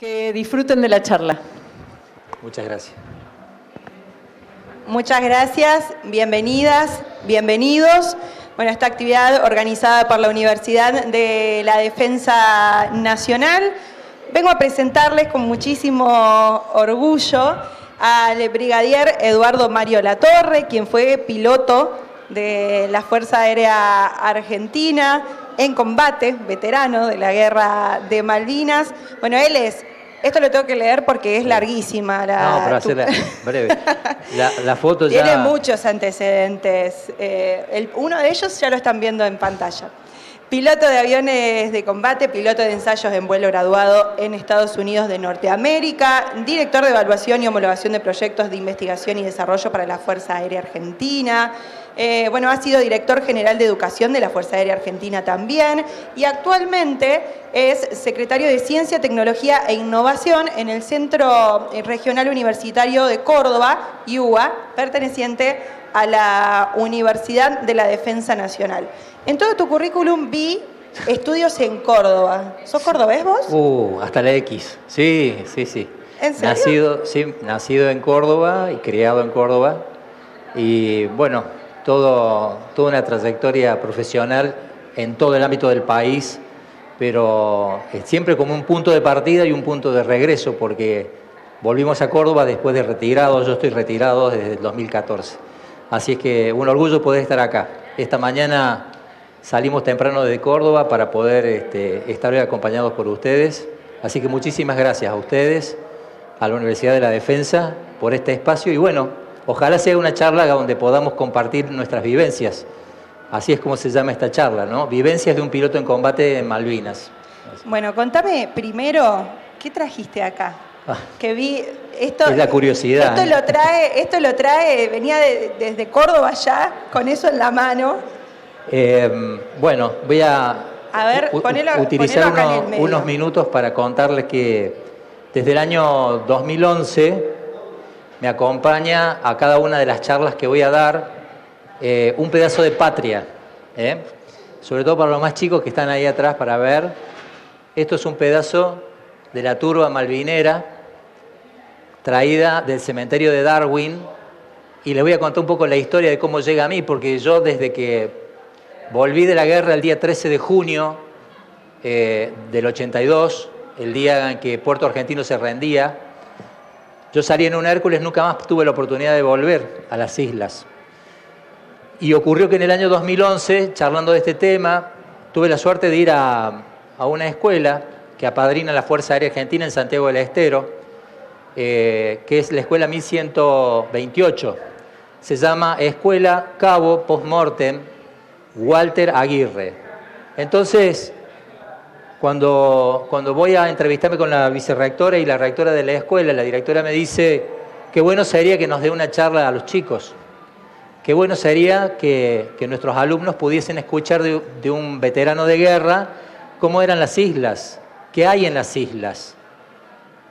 Que disfruten de la charla. Muchas gracias. Muchas gracias, bienvenidas, bienvenidos. Bueno, esta actividad organizada por la Universidad de la Defensa Nacional. Vengo a presentarles con muchísimo orgullo al brigadier Eduardo Mario Latorre, quien fue piloto de la Fuerza Aérea Argentina en combate, veterano de la Guerra de Malvinas. Bueno, él es... Esto lo tengo que leer porque es larguísima. No, para hacerla breve. La foto ya... Tiene muchos antecedentes. Uno de ellos ya lo están viendo en pantalla. Piloto de aviones de combate, piloto de ensayos en vuelo graduado en Estados Unidos de Norteamérica, director de evaluación y homologación de proyectos de investigación y desarrollo para la Fuerza Aérea Argentina. Ha sido director general de educación de la Fuerza Aérea Argentina también y actualmente es secretario de Ciencia, Tecnología e Innovación en el Centro Regional Universitario de Córdoba, IUA, perteneciente a la Universidad de la Defensa Nacional. En todo tu currículum vi estudios en Córdoba. ¿Sos cordobés vos? Hasta la X. Sí. ¿En serio? Nacido en Córdoba y criado en Córdoba. Y bueno, toda una trayectoria profesional en todo el ámbito del país, pero siempre como un punto de partida y un punto de regreso, porque volvimos a Córdoba después de retirado. Yo estoy retirado desde el 2014. Así es que un orgullo poder estar acá. Esta mañana salimos temprano de Córdoba para poder estar acompañados por ustedes. Así que muchísimas gracias a ustedes, a la Universidad de la Defensa, por este espacio. Y bueno, ojalá sea una charla donde podamos compartir nuestras vivencias. Así es como se llama esta charla, ¿no? Vivencias de un piloto en combate en Malvinas. Bueno, contame primero, ¿qué trajiste acá? Que vi esto. Es la curiosidad. Esto lo trae, venía desde Córdoba ya, con eso en la mano. Voy a ver, utilizar unos minutos para contarles que desde el año 2011 me acompaña a cada una de las charlas que voy a dar un pedazo de patria, sobre todo para los más chicos que están ahí atrás para ver. Esto es un pedazo de la turba malvinera traída del cementerio de Darwin, y les voy a contar un poco la historia de cómo llega a mí, porque yo desde que volví de la guerra el día 13 de junio del 82, el día en que Puerto Argentino se rendía, yo salí en un Hércules, nunca más tuve la oportunidad de volver a las islas. Y ocurrió que en el año 2011, charlando de este tema, tuve la suerte de ir a una escuela que apadrina la Fuerza Aérea Argentina en Santiago del Estero, que es la escuela 1128. Se llama Escuela Cabo Postmortem Walter Aguirre. Entonces, cuando voy a entrevistarme con la vicerrectora y la rectora de la escuela, la directora me dice: qué bueno sería que nos dé una charla a los chicos. Qué bueno sería que nuestros alumnos pudiesen escuchar de un veterano de guerra cómo eran las islas, qué hay en las islas,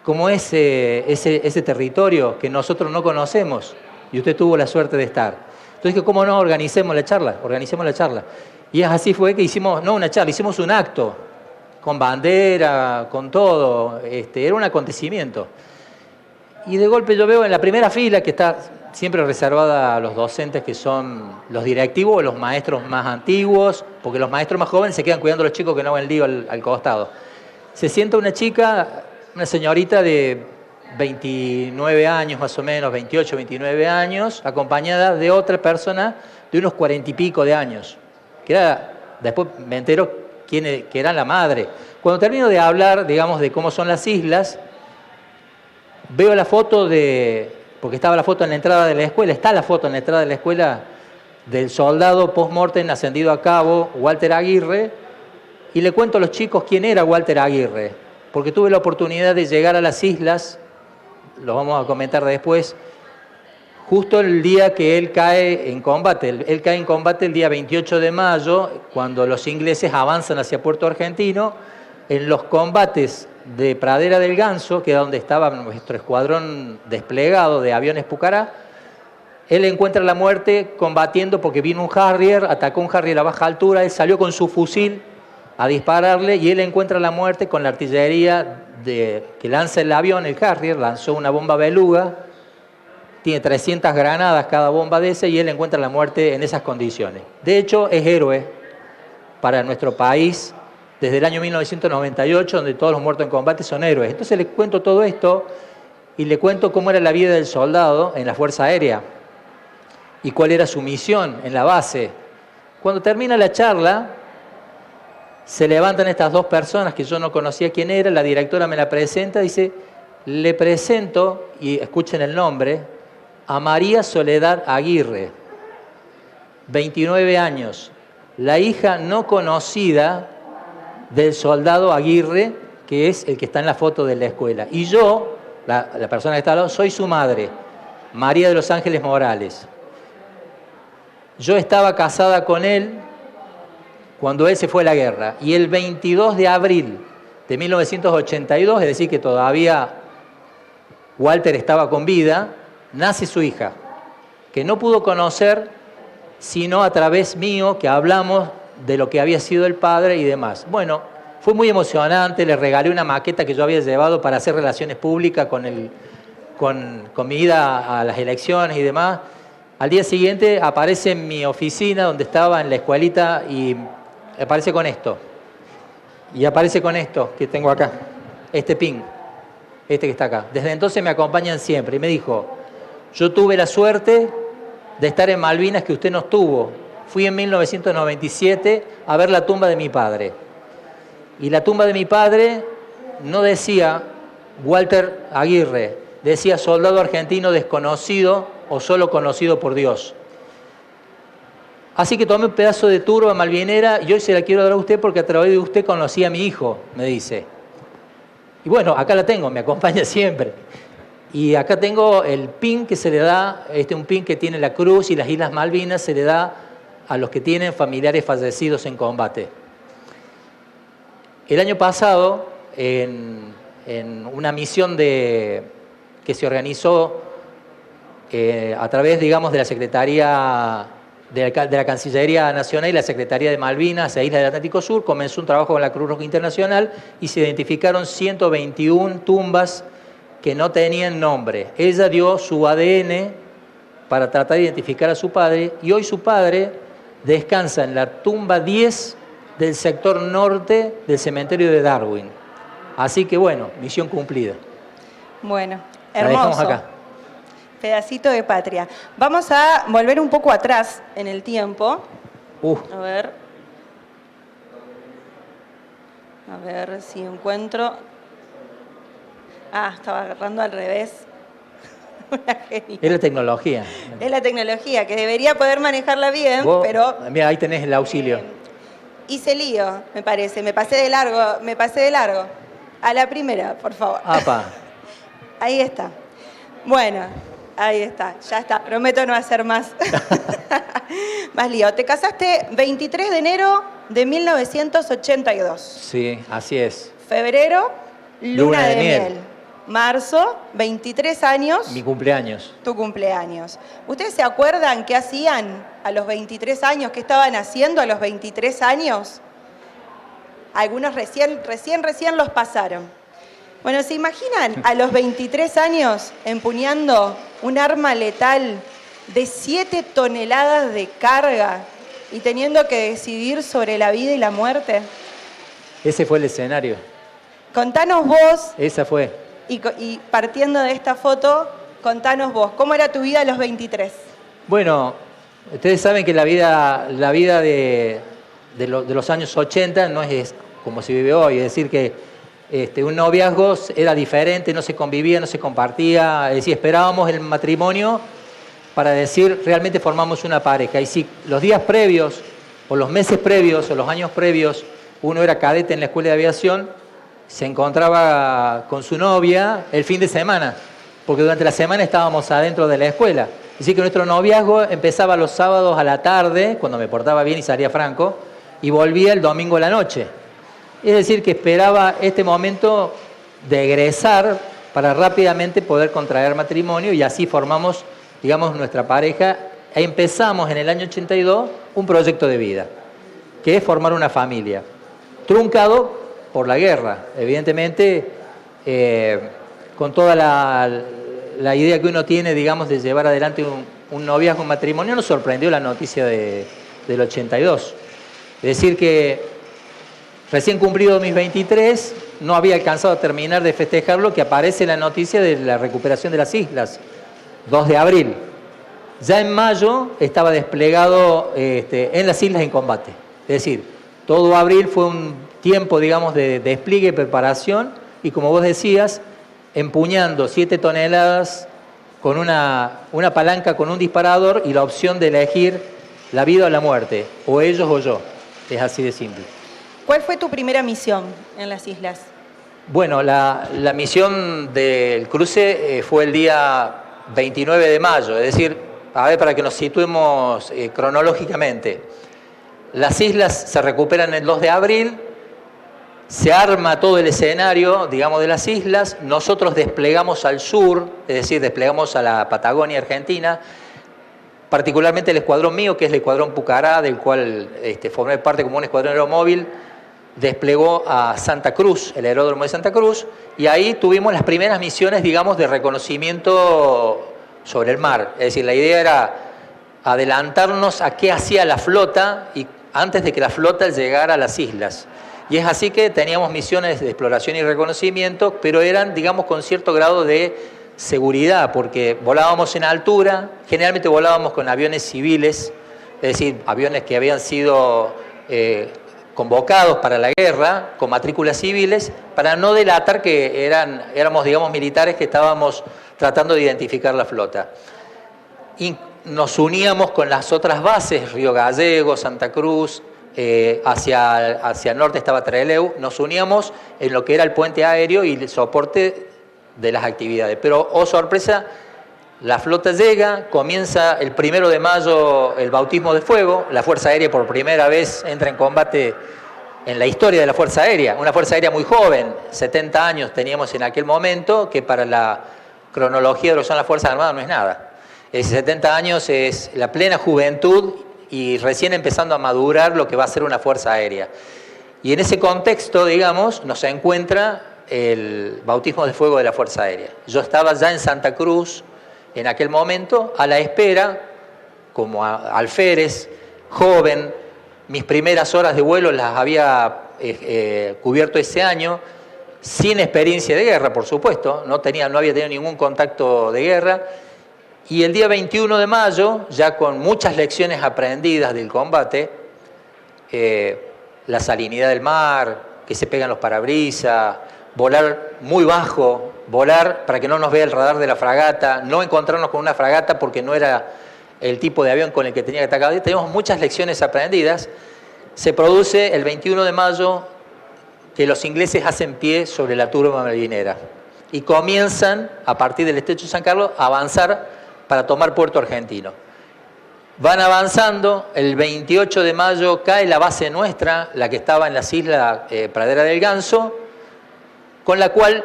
cómo es ese territorio que nosotros no conocemos y usted tuvo la suerte de estar. Entonces, ¿cómo no organicemos la charla? Organicemos la charla. Y así fue que hicimos, no una charla, hicimos un acto, con bandera, con todo. Era un acontecimiento. Y de golpe yo veo en la primera fila, que está siempre reservada a los docentes que son los directivos o los maestros más antiguos, porque los maestros más jóvenes se quedan cuidando a los chicos que no hagan lío al costado. Se sienta una chica, una señorita de 29 años más o menos, 28, 29 años, acompañada de otra persona de unos 40 y pico de años, que era, después me entero que era la madre. Cuando termino de hablar, digamos, de cómo son las islas, veo la foto porque estaba la foto en la entrada de la escuela, está la foto en la entrada de la escuela del soldado post-mortem ascendido a cabo, Walter Aguirre, y le cuento a los chicos quién era Walter Aguirre, porque tuve la oportunidad de llegar a las islas, lo vamos a comentar después, justo el día que él cae en combate. Él cae en combate el día 28 de mayo, cuando los ingleses avanzan hacia Puerto Argentino, en los combates de Pradera del Ganso, que era donde estaba nuestro escuadrón desplegado de aviones Pucará. Él encuentra la muerte combatiendo porque vino un Harrier, atacó un Harrier a baja altura, él salió con su fusil a dispararle y él encuentra la muerte con la artillería que lanza el avión, el Harrier, lanzó una bomba beluga, tiene 300 granadas cada bomba de esa y él encuentra la muerte en esas condiciones. De hecho, es héroe para nuestro país desde el año 1998, donde todos los muertos en combate son héroes. Entonces les cuento todo esto y le cuento cómo era la vida del soldado en la Fuerza Aérea y cuál era su misión en la base. Cuando termina la charla, se levantan estas dos personas que yo no conocía quién era, la directora me la presenta, dice, le presento, y escuchen el nombre, a María Soledad Aguirre, 29 años, la hija no conocida del soldado Aguirre, que es el que está en la foto de la escuela. Y yo, la persona que está al lado, soy su madre, María de los Ángeles Morales. Yo estaba casada con él cuando él se fue a la guerra. Y el 22 de abril de 1982, es decir, que todavía Walter estaba con vida, nace su hija, que no pudo conocer sino a través mío, que hablamos de lo que había sido el padre y demás. Bueno, fue muy emocionante, le regalé una maqueta que yo había llevado para hacer relaciones públicas con mi ida a las elecciones y demás. Al día siguiente aparece en mi oficina, donde estaba en la escuelita, y aparece con esto. Y aparece con esto que tengo acá, este pin, este que está acá. Desde entonces me acompañan siempre. Y me dijo, yo tuve la suerte de estar en Malvinas que usted no estuvo. Fui en 1997 a ver la tumba de mi padre. Y la tumba de mi padre no decía Walter Aguirre, decía soldado argentino desconocido o solo conocido por Dios. Así que tomé un pedazo de turba malvinera y hoy se la quiero dar a usted porque a través de usted conocí a mi hijo, me dice. Y bueno, acá la tengo, me acompaña siempre. Y acá tengo el pin que se le da, un pin que tiene la cruz y las Islas Malvinas, se le da a los que tienen familiares fallecidos en combate. El año pasado, en una misión que se organizó a través, digamos, de la Secretaría de la Cancillería Nacional y la Secretaría de Malvinas e Islas del Atlántico Sur, comenzó un trabajo con la Cruz Roja Internacional y se identificaron 121 tumbas que no tenían nombre. Ella dio su ADN para tratar de identificar a su padre y hoy su padre descansa en la tumba 10 del sector norte del cementerio de Darwin. Así que bueno, misión cumplida. Bueno, La hermoso. dejamos acá. Pedacito de patria. Vamos a volver un poco atrás en el tiempo. A ver si encuentro. Estaba agarrando al revés. Una genia. Es la tecnología. Es la tecnología, que debería poder manejarla bien, pero... Mira, ahí tenés el auxilio. Hice lío, me parece. Me pasé de largo. A la primera, por favor. ¡Apa! Ahí está. Bueno, ahí está. Ya está. Prometo no hacer más. Más lío. Te casaste 23 de enero de 1982. Sí, así es. Febrero, luna de miel. Marzo, 23 años. Mi cumpleaños. Tu cumpleaños. ¿Ustedes se acuerdan qué hacían a los 23 años? ¿Qué estaban haciendo a los 23 años? Algunos recién los pasaron. Bueno, ¿se imaginan a los 23 años empuñando un arma letal de 7 toneladas de carga y teniendo que decidir sobre la vida y la muerte? Ese fue el escenario. Contanos vos. Esa fue. Y partiendo de esta foto, contanos vos, ¿cómo era tu vida a los 23? Bueno, ustedes saben que la vida de los años 80 no es como se vive hoy, es decir que un noviazgo era diferente, no se convivía, no se compartía, es decir, esperábamos el matrimonio para decir realmente formamos una pareja. Y si los días previos, o los meses previos, o los años previos, uno era cadete en la escuela de aviación, se encontraba con su novia el fin de semana, porque durante la semana estábamos adentro de la escuela. Así que nuestro noviazgo empezaba los sábados a la tarde, cuando me portaba bien y salía franco, y volvía el domingo a la noche. Es decir, que esperaba este momento de egresar para rápidamente poder contraer matrimonio y así formamos, digamos, nuestra pareja. E empezamos en el año 82 un proyecto de vida, que es formar una familia, truncado por la guerra. Evidentemente, con toda la idea que uno tiene, digamos, de llevar adelante un noviazgo, un matrimonio, nos sorprendió la noticia del 82. Es decir que recién cumplido mis 23, no había alcanzado a terminar de festejarlo, que aparece la noticia de la recuperación de las islas, 2 de abril. Ya en mayo estaba desplegado en las islas en combate. Es decir, todo abril fue un tiempo, digamos, de despliegue y preparación, y como vos decías, empuñando 7 toneladas con una palanca con un disparador y la opción de elegir la vida o la muerte, o ellos o yo. Es así de simple. ¿Cuál fue tu primera misión en las islas? Bueno, la misión del cruce fue el día 29 de mayo, es decir, a ver, para que nos situemos cronológicamente. Las islas se recuperan el 2 de abril, se arma todo el escenario, digamos, de las islas, nosotros desplegamos al sur, es decir, desplegamos a la Patagonia Argentina, particularmente el escuadrón mío, que es el escuadrón Pucará, del cual formé parte como un escuadrón aeromóvil, desplegó a Santa Cruz, el aeródromo de Santa Cruz, y ahí tuvimos las primeras misiones, digamos, de reconocimiento sobre el mar. Es decir, la idea era adelantarnos a qué hacía la flota y antes de que la flota llegara a las islas. Y es así que teníamos misiones de exploración y reconocimiento, pero eran, digamos, con cierto grado de seguridad, porque volábamos en altura, generalmente volábamos con aviones civiles, es decir, aviones que habían sido convocados para la guerra, con matrículas civiles, para no delatar que éramos, digamos, militares que estábamos tratando de identificar la flota. Y nos uníamos con las otras bases, Río Gallego, Santa Cruz, hacia el norte estaba Trelew, nos uníamos en lo que era el puente aéreo y el soporte de las actividades. Pero, oh sorpresa, la flota llega, comienza el 1 de mayo el bautismo de fuego, la Fuerza Aérea por primera vez entra en combate en la historia de la Fuerza Aérea, una Fuerza Aérea muy joven, 70 años teníamos en aquel momento, que para la cronología de lo que son las Fuerzas Armadas no es nada. 70 años es la plena juventud y recién empezando a madurar lo que va a ser una Fuerza Aérea. Y en ese contexto, digamos, nos encuentra el bautismo de fuego de la Fuerza Aérea. Yo estaba ya en Santa Cruz en aquel momento, a la espera, como alférez, joven, mis primeras horas de vuelo las había cubierto ese año, sin experiencia de guerra, por supuesto, no había tenido ningún contacto de guerra, y el día 21 de mayo, ya con muchas lecciones aprendidas del combate, la salinidad del mar, que se pegan los parabrisas, volar muy bajo, volar para que no nos vea el radar de la fragata, no encontrarnos con una fragata porque no era el tipo de avión con el que tenía que atacar. Tenemos muchas lecciones aprendidas. Se produce el 21 de mayo que los ingleses hacen pie sobre la turba marinera y comienzan, a partir del estrecho de San Carlos, a avanzar para tomar Puerto Argentino. Van avanzando, el 28 de mayo cae la base nuestra, la que estaba en las islas Pradera del Ganso, con la cual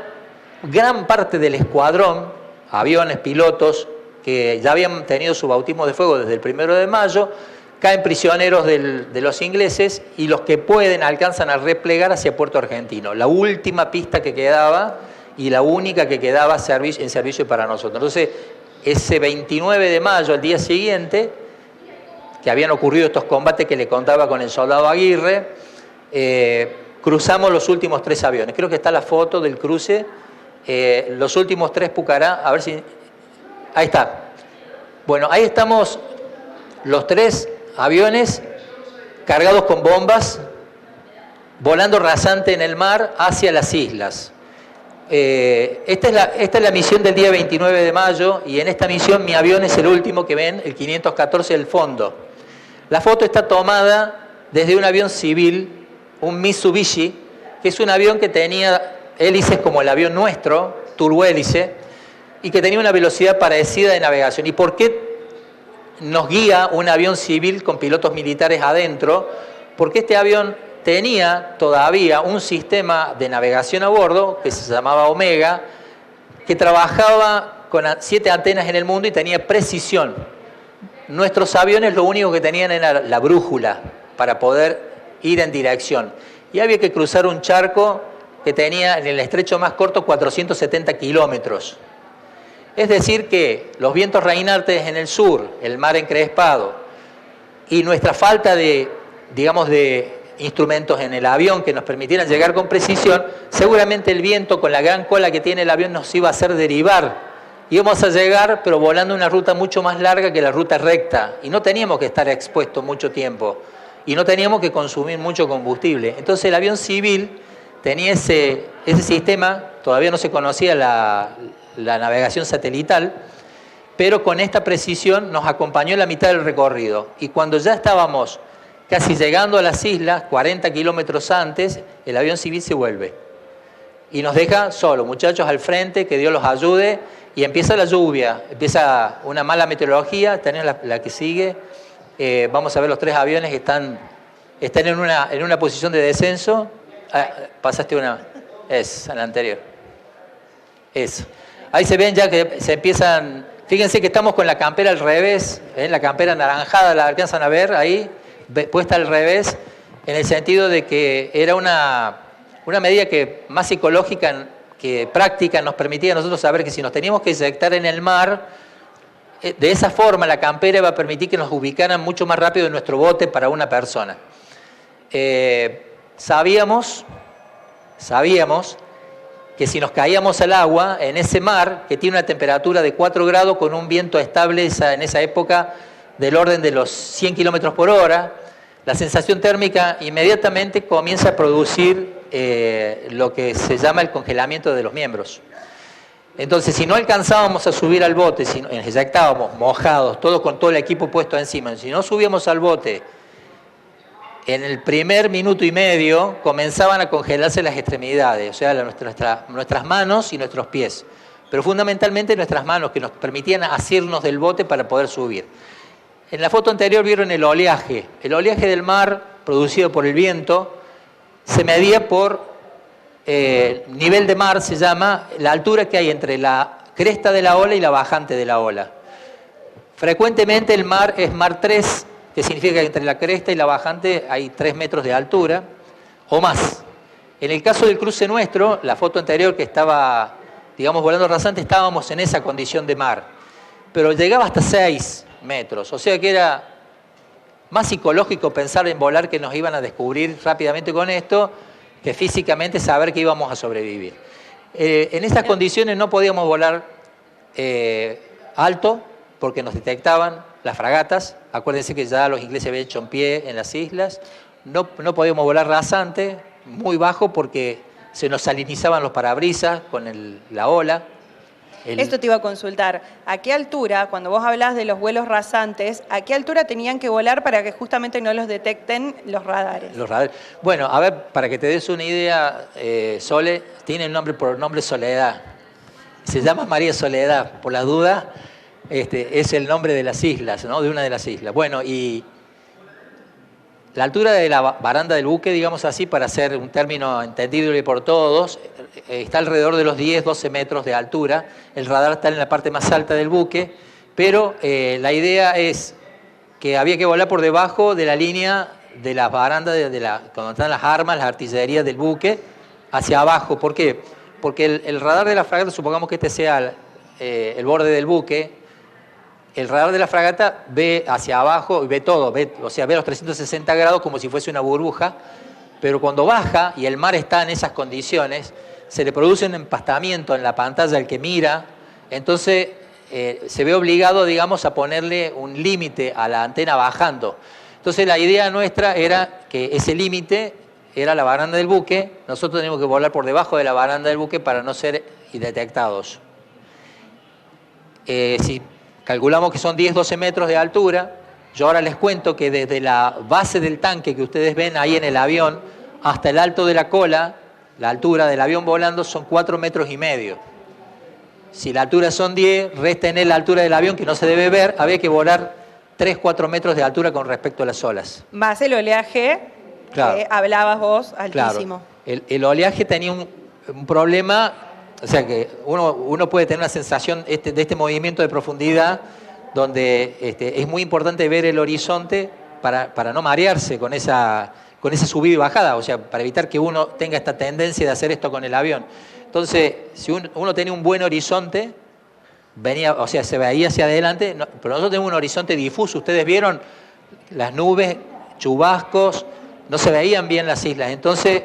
gran parte del escuadrón, aviones, pilotos, que ya habían tenido su bautismo de fuego desde el 1 de mayo, caen prisioneros de los ingleses y los que pueden alcanzan a replegar hacia Puerto Argentino. La última pista que quedaba y la única que quedaba en servicio para nosotros. Entonces, ese 29 de mayo, al día siguiente, que habían ocurrido estos combates que le contaba con el soldado Aguirre, cruzamos los últimos 3 aviones. Creo que está la foto del cruce. Los últimos 3 Pucará, a ver si... Ahí está. Bueno, ahí estamos los 3 aviones cargados con bombas, volando rasante en el mar hacia las islas. Esta es la misión del día 29 de mayo y en esta misión mi avión es el último que ven, el 514 del fondo. La foto está tomada desde un avión civil, un Mitsubishi, que es un avión que tenía hélices como el avión nuestro, turbohélice, y que tenía una velocidad parecida de navegación. ¿Y por qué nos guía un avión civil con pilotos militares adentro? Porque este avión tenía todavía un sistema de navegación a bordo que se llamaba Omega, que trabajaba con 7 antenas en el mundo y tenía precisión. Nuestros aviones lo único que tenían era la brújula para poder ir en dirección. Y había que cruzar un charco que tenía en el estrecho más corto 470 kilómetros. Es decir que los vientos reinantes en el sur, el mar encrespado y nuestra falta de, digamos, de instrumentos en el avión que nos permitieran llegar con precisión, seguramente el viento con la gran cola que tiene el avión nos iba a hacer derivar. Íbamos a llegar, pero volando una ruta mucho más larga que la ruta recta. Y no teníamos que estar expuestos mucho tiempo. Y no teníamos que consumir mucho combustible. Entonces el avión civil tenía ese sistema, todavía no se conocía la navegación satelital, pero con esta precisión nos acompañó en la mitad del recorrido. Y cuando ya estábamos casi llegando a las islas, 40 kilómetros antes, el avión civil se vuelve. Y nos deja solos, muchachos al frente, que Dios los ayude. Y empieza la lluvia, empieza una mala meteorología, tenemos la que sigue. Vamos a ver los 3 aviones que están en una posición de descenso. Pasaste una. Es, a la anterior. Eso. Ahí se ven ya que se empiezan. Fíjense que estamos con la campera al revés, la campera anaranjada, la alcanzan a ver ahí, puesta al revés, en el sentido de que era una medida que más psicológica que práctica nos permitía a nosotros saber que si nos teníamos que eyectar en el mar, de esa forma la campera iba a permitir que nos ubicaran mucho más rápido en nuestro bote para una persona. Sabíamos que si nos caíamos al agua, en ese mar, que tiene una temperatura de 4 grados con un viento estable en esa época del orden de los 100 kilómetros por hora, la sensación térmica inmediatamente comienza a producir lo que se llama el congelamiento de los miembros. Entonces, si no alcanzábamos a subir al bote, si ya estábamos mojados, todos con todo el equipo puesto encima, si no subíamos al bote, en el primer minuto y medio comenzaban a congelarse las extremidades, o sea, nuestras manos y nuestros pies, pero fundamentalmente nuestras manos, que nos permitían asirnos del bote para poder subir. En la foto anterior vieron el oleaje. El oleaje del mar, producido por el viento, se medía por nivel de mar, se llama la altura que hay entre la cresta de la ola y la bajante de la ola. Frecuentemente el mar es mar 3, que significa que entre la cresta y la bajante hay 3 metros de altura o más. En el caso del cruce nuestro, la foto anterior que estaba, digamos, volando rasante, estábamos en esa condición de mar, pero llegaba hasta 6 metros, o sea que era más psicológico pensar en volar, que nos iban a descubrir rápidamente con esto, que físicamente saber que íbamos a sobrevivir. En estas condiciones no podíamos volar alto, porque nos detectaban las fragatas. Acuérdense que ya los ingleses habían hecho en pie en las islas. No podíamos volar rasante, muy bajo, porque se nos salinizaban los parabrisas con la ola. Esto te iba a consultar. ¿A qué altura, cuando vos hablás de los vuelos rasantes, a qué altura tenían que volar para que justamente no los detecten los radares? Los radares. Bueno, a ver, para que te des una idea, Sole tiene el nombre por nombre Soledad. Se llama María Soledad, por la duda, es el nombre de las islas, ¿no? De una de las islas. Bueno, y la altura de la baranda del buque, digamos así, para hacer un término entendible por todos, está alrededor de los 10-12 metros de altura. El radar está en la parte más alta del buque, pero la idea es que había que volar por debajo de la línea de las barandas, cuando están las armas, las artillerías del buque, hacia abajo. ¿Por qué? Porque el radar de la fragata, supongamos que este sea el borde del buque, el radar de la fragata ve hacia abajo y ve todo, o sea, ve los 360 grados como si fuese una burbuja, pero cuando baja y el mar está en esas condiciones, se le produce un empastamiento en la pantalla al que mira, entonces se ve obligado, digamos, a ponerle un límite a la antena bajando. Entonces la idea nuestra era que ese límite era la baranda del buque, nosotros teníamos que volar por debajo de la baranda del buque para no ser detectados. Si calculamos que son 10-12 metros de altura, yo ahora les cuento que desde la base del tanque que ustedes ven ahí en el avión hasta el alto de la cola, la altura del avión volando son 4,5 metros. Si la altura son 10, resten la altura del avión, que no se debe ver, había que volar 3-4 metros de altura con respecto a las olas. Más el oleaje, claro, que hablabas vos, altísimo. Claro. El oleaje tenía un problema, o sea que uno puede tener una sensación de este movimiento de profundidad, donde es muy importante ver el horizonte para no marearse con con esa subida y bajada, o sea, para evitar que uno tenga esta tendencia de hacer esto con el avión. Entonces, si uno tenía un buen horizonte, venía, o sea, se veía hacia adelante, pero nosotros tenemos un horizonte difuso. Ustedes vieron las nubes, chubascos, no se veían bien las islas. Entonces,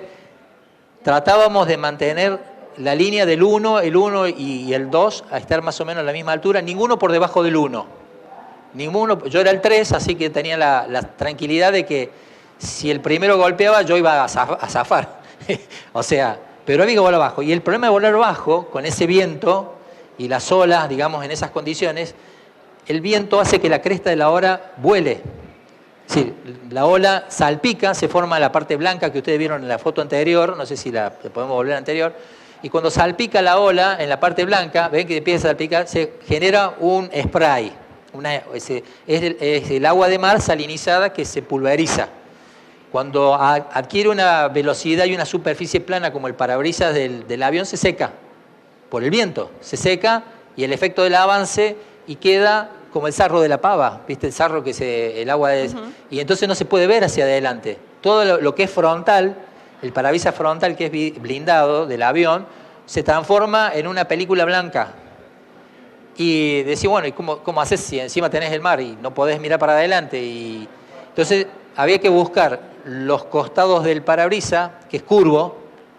tratábamos de mantener la línea del 1, el 1 y el 2 a estar más o menos a la misma altura, ninguno por debajo del 1. Yo era el 3, así que tenía la tranquilidad de que si el primero golpeaba, yo iba a zafar. O sea, pero había que volar bajo. Y el problema de volar bajo, con ese viento y las olas, digamos, en esas condiciones, el viento hace que la cresta de la ola vuele. Es decir, la ola salpica, se forma la parte blanca que ustedes vieron en la foto anterior, no sé si la podemos volver a la anterior, y cuando salpica la ola en la parte blanca, ven que empieza a salpicar, se genera un spray. Es el agua de mar salinizada que se pulveriza. Cuando adquiere una velocidad y una superficie plana como el parabrisas del avión, se seca por el viento. Se seca y el efecto del avance y queda como el sarro de la pava, ¿viste? El sarro que el agua es... Y entonces no se puede ver hacia adelante. Todo lo que es frontal, el parabrisas frontal que es blindado del avión, se transforma en una película blanca. Y decís, bueno, ¿y cómo haces si encima tenés el mar y no podés mirar para adelante? Y entonces había que buscar los costados del parabrisas, que es curvo,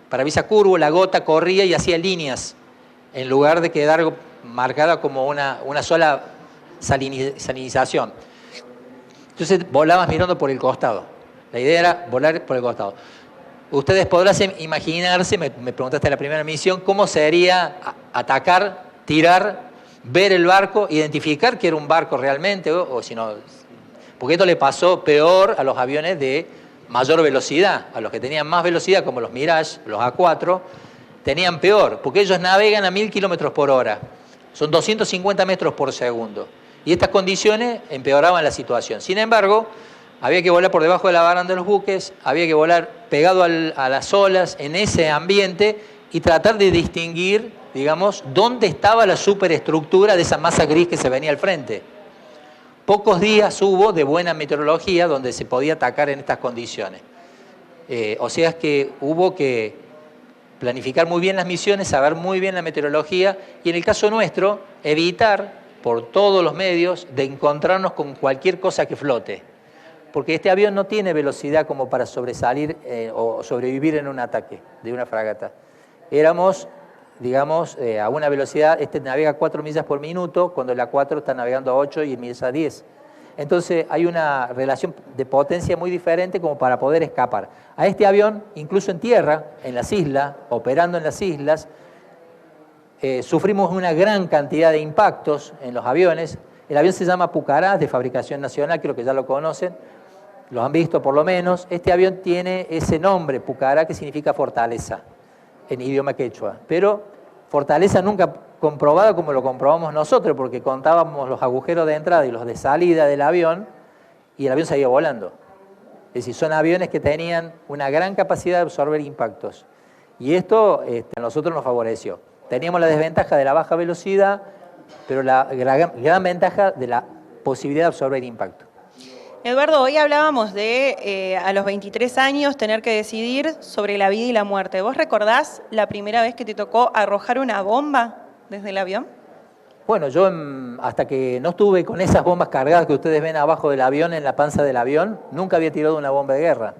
parabrisas curvo, la gota corría y hacía líneas, en lugar de quedar marcada como una sola salinización. Entonces volabas mirando por el costado. La idea era volar por el costado. Ustedes podrán imaginarse, me preguntaste en la primera misión, cómo sería atacar, tirar, ver el barco, identificar que era un barco realmente, o si no, porque esto le pasó peor a los aviones de mayor velocidad. A los que tenían más velocidad, como los Mirage, los A4, tenían peor, porque ellos navegan a 1000 kilómetros por hora. Son 250 metros por segundo. Y estas condiciones empeoraban la situación. Sin embargo, había que volar por debajo de la baranda de los buques, había que volar pegado a las olas en ese ambiente y tratar de distinguir, digamos, dónde estaba la superestructura de esa masa gris que se venía al frente. Pocos días hubo de buena meteorología donde se podía atacar en estas condiciones. O sea, es que hubo que planificar muy bien las misiones, saber muy bien la meteorología y en el caso nuestro, evitar por todos los medios de encontrarnos con cualquier cosa que flote. Porque este avión no tiene velocidad como para sobresalir o sobrevivir en un ataque de una fragata. Éramos, digamos, a una velocidad, este navega 4 millas por minuto, cuando la 4 está navegando a 8 y millas a 10. Entonces hay una relación de potencia muy diferente como para poder escapar. A este avión, incluso en tierra, en las islas, operando en las islas, sufrimos una gran cantidad de impactos en los aviones. El avión se llama Pucará, de fabricación nacional, creo que ya lo conocen, lo han visto por lo menos. Este avión tiene ese nombre, Pucará, que significa fortaleza, en idioma quechua. Pero fortaleza nunca comprobada como lo comprobamos nosotros, porque contábamos los agujeros de entrada y los de salida del avión, y el avión seguía volando. Es decir, son aviones que tenían una gran capacidad de absorber impactos. Y esto a nosotros nos favoreció. Teníamos la desventaja de la baja velocidad, pero la gran ventaja de la posibilidad de absorber impacto. Eduardo, hoy hablábamos de a los 23 años tener que decidir sobre la vida y la muerte. ¿Vos recordás la primera vez que te tocó arrojar una bomba desde el avión? Bueno, yo hasta que no estuve con esas bombas cargadas que ustedes ven abajo del avión, en la panza del avión, nunca había tirado una bomba de guerra.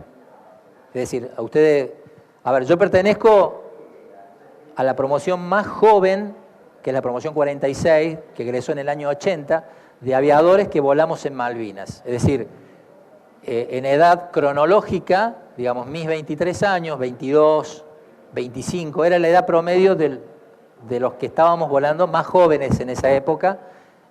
Es decir, yo pertenezco a la promoción más joven, que es la promoción 46, que egresó en el año 80, de aviadores que volamos en Malvinas. Es decir, en edad cronológica, digamos, mis 23 años, 22, 25, era la edad promedio de los que estábamos volando, más jóvenes en esa época,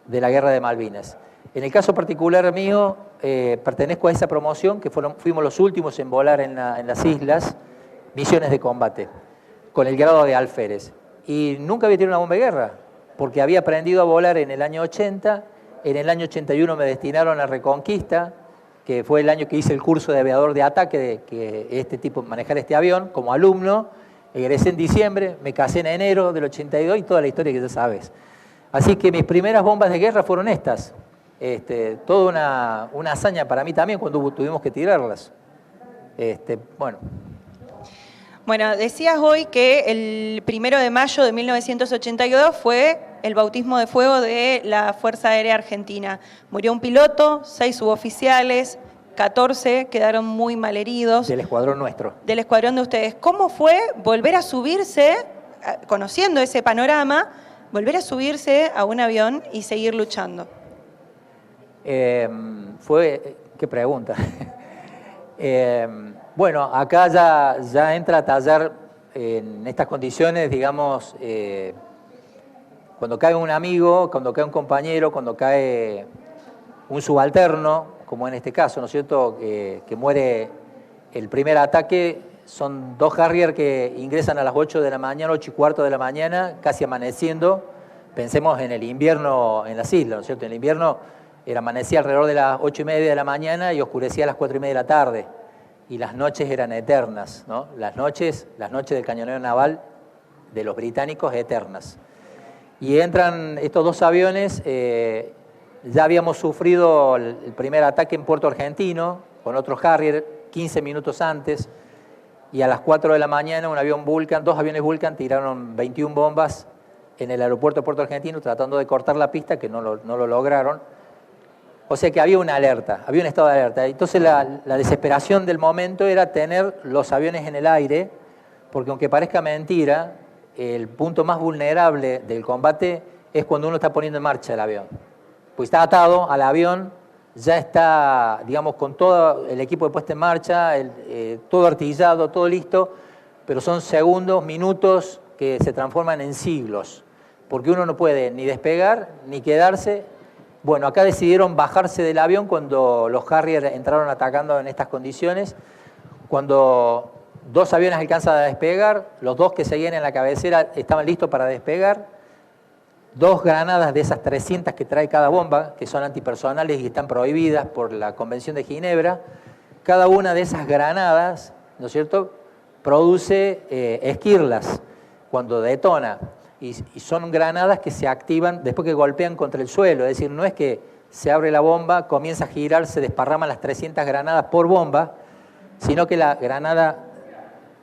de la Guerra de Malvinas. En el caso particular mío, pertenezco a esa promoción, que fuimos los últimos en volar en las islas, misiones de combate, con el grado de alférez. Y nunca había tirado una bomba de guerra, porque había aprendido a volar en el año 80, en el año 81 me destinaron a Reconquista, que fue el año que hice el curso de aviador de ataque, manejar este avión como alumno. Egresé en diciembre, me casé en enero del 82 y toda la historia que ya sabes. Así que mis primeras bombas de guerra fueron estas. Toda una hazaña para mí también cuando tuvimos que tirarlas. Bueno. Bueno, decías hoy que el 1 de mayo de 1982 fue el bautismo de fuego de la Fuerza Aérea Argentina. Murió un piloto, 6 suboficiales, 14 quedaron muy malheridos. Del escuadrón nuestro. Del escuadrón de ustedes. ¿Cómo fue volver a subirse, conociendo ese panorama, volver a subirse a un avión y seguir luchando? Qué pregunta. Bueno, acá ya entra a tallar en estas condiciones, digamos, cuando cae un amigo, cuando cae un compañero, cuando cae un subalterno, como en este caso, ¿no es cierto?, que muere el primer ataque, son 2 Harrier que ingresan a las 8 de la mañana, 8:15 de la mañana, casi amaneciendo. Pensemos en el invierno en las islas, ¿no es cierto? En el invierno amanecía alrededor de las 8:30 de la mañana y oscurecía a las 4:30 de la tarde. Y las noches eran eternas, ¿no? Las noches del cañonero naval de los británicos eternas. Y entran estos 2 aviones, ya habíamos sufrido el primer ataque en Puerto Argentino con otro Harrier 15 minutos antes, y a las 4 de la mañana un avión Vulcan, 2 aviones Vulcan tiraron 21 bombas en el aeropuerto de Puerto Argentino tratando de cortar la pista, que no lo lograron. O sea que había una alerta, había un estado de alerta. Entonces la desesperación del momento era tener los aviones en el aire, porque aunque parezca mentira, el punto más vulnerable del combate es cuando uno está poniendo en marcha el avión. Pues está atado al avión, ya está, digamos, con todo el equipo de puesta en marcha, todo artillado, todo listo, pero son segundos, minutos que se transforman en siglos, porque uno no puede ni despegar ni quedarse. Bueno, acá decidieron bajarse del avión cuando los Harrier entraron atacando en estas condiciones. Cuando 2 aviones alcanzan a despegar, los 2 que seguían en la cabecera estaban listos para despegar. 2 granadas de esas 300 que trae cada bomba, que son antipersonales y están prohibidas por la Convención de Ginebra, cada una de esas granadas, ¿no es cierto?, produce esquirlas cuando detona. Y son granadas que se activan después que golpean contra el suelo. Es decir, no es que se abre la bomba, comienza a girar, se desparraman las 300 granadas por bomba, sino que la granada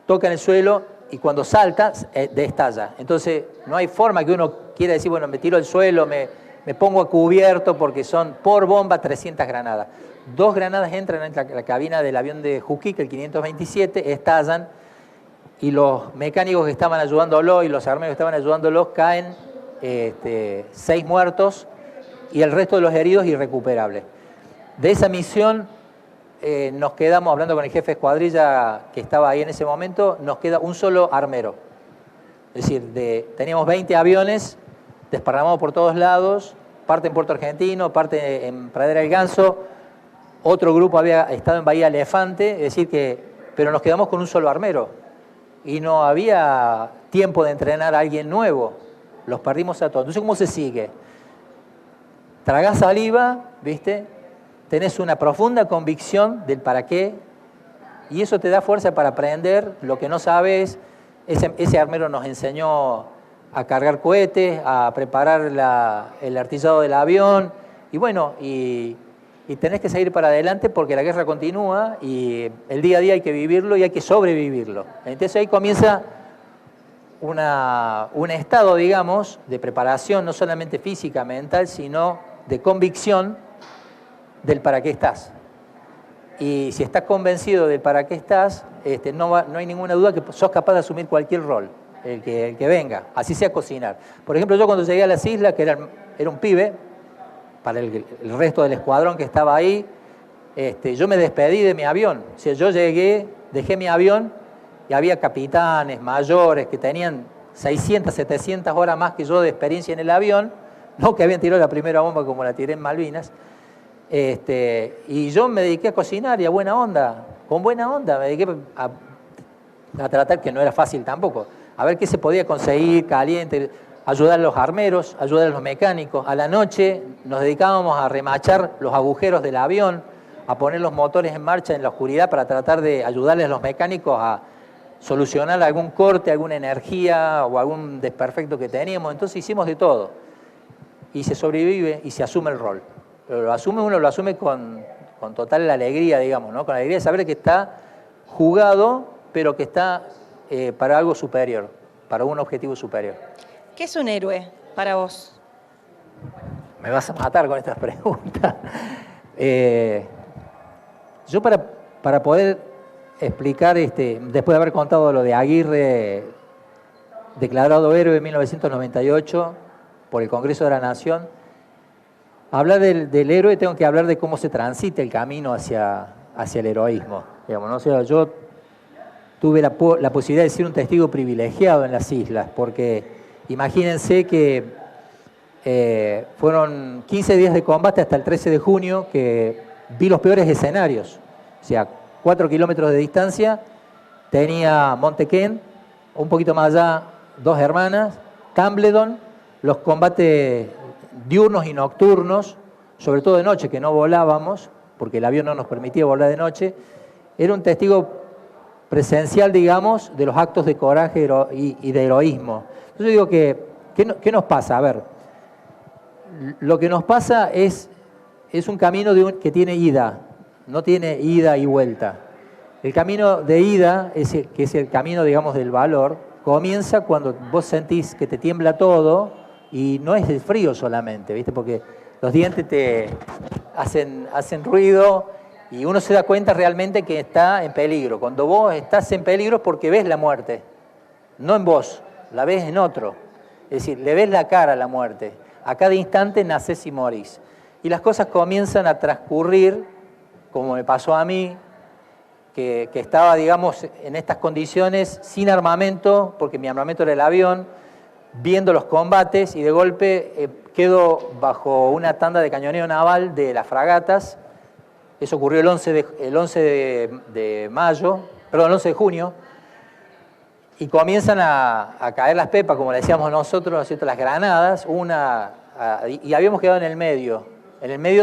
toca en el suelo y cuando salta, destalla. Entonces, no hay forma que uno quiera decir, bueno, me tiro al suelo, me pongo a cubierto, porque son por bomba 300 granadas. 2 granadas entran en la cabina del avión de Juquic, el 527, estallan, y los mecánicos que estaban ayudándolo y los armeros que estaban ayudándolo caen 6 muertos y el resto de los heridos irrecuperables. De esa misión nos quedamos, hablando con el jefe de escuadrilla que estaba ahí en ese momento, nos queda un solo armero. Es decir, teníamos 20 aviones desparramados por todos lados, parte en Puerto Argentino, parte en Pradera del Ganso, otro grupo había estado en Bahía Elefante, es decir pero nos quedamos con un solo armero. Y no había tiempo de entrenar a alguien nuevo. Los perdimos a todos. Entonces, ¿cómo se sigue? Tragás saliva, ¿viste? Tenés una profunda convicción del para qué, y eso te da fuerza para aprender lo que no sabes. Ese armero nos enseñó a cargar cohetes, a preparar el artillado del avión, y bueno, y tenés que seguir para adelante porque la guerra continúa y el día a día hay que vivirlo y hay que sobrevivirlo. Entonces ahí comienza un estado, digamos, de preparación, no solamente física, mental, sino de convicción del para qué estás. Y si estás convencido del para qué estás, no hay ninguna duda que sos capaz de asumir cualquier rol, el que venga, así sea cocinar. Por ejemplo, yo cuando llegué a las islas, que era un pibe, para el resto del escuadrón que estaba ahí, yo me despedí de mi avión. O sea, yo llegué, dejé mi avión y había capitanes, mayores, que tenían 600, 700 horas más que yo de experiencia en el avión, no que habían tirado la primera bomba como la tiré en Malvinas. Y yo me dediqué a cocinar y a buena onda, con buena onda, me dediqué a tratar, que no era fácil tampoco, a ver qué se podía conseguir caliente, ayudar a los armeros, ayudar a los mecánicos. A la noche nos dedicábamos a remachar los agujeros del avión, a poner los motores en marcha en la oscuridad para tratar de ayudarles a los mecánicos a solucionar algún corte, alguna energía o algún desperfecto que teníamos. Entonces hicimos de todo y se sobrevive y se asume el rol. Pero uno lo asume con total alegría, digamos, ¿no? Con la alegría de saber que está jugado, pero que está para algo superior, para un objetivo superior. ¿Qué es un héroe para vos? Me vas a matar con estas preguntas. Yo para poder explicar, después de haber contado lo de Aguirre, declarado héroe en 1998 por el Congreso de la Nación, hablar del héroe tengo que hablar de cómo se transita el camino hacia el heroísmo. Digamos, ¿no? O sea, yo tuve la posibilidad de ser un testigo privilegiado en las islas, porque imagínense que fueron 15 días de combate hasta el 13 de junio que vi los peores escenarios. O sea, 4 kilómetros de distancia tenía Montequén, un poquito más allá, Dos Hermanas, Cambledon, los combates diurnos y nocturnos, sobre todo de noche, que no volábamos, porque el avión no nos permitía volar de noche. Era un testigo presencial, digamos, de los actos de coraje y de heroísmo. Entonces yo digo ¿qué nos pasa? A ver, lo que nos pasa es un camino que tiene ida, no tiene ida y vuelta. El camino de ida, que es el camino, digamos, del valor, comienza cuando vos sentís que te tiembla todo y no es el frío solamente, ¿viste? Porque los dientes te hacen ruido y uno se da cuenta realmente que está en peligro. Cuando vos estás en peligro es porque ves la muerte, no en vos, la ves en otro. Es decir, le ves la cara a la muerte. A cada instante nacés y morís. Y las cosas comienzan a transcurrir, como me pasó a mí, que estaba, digamos, en estas condiciones, sin armamento, porque mi armamento era el avión, viendo los combates y de golpe quedo bajo una tanda de cañoneo naval de las fragatas. Eso ocurrió el 11 de junio, y comienzan a caer las pepas, como le decíamos nosotros, ¿no es cierto?, las granadas, y habíamos quedado en el medio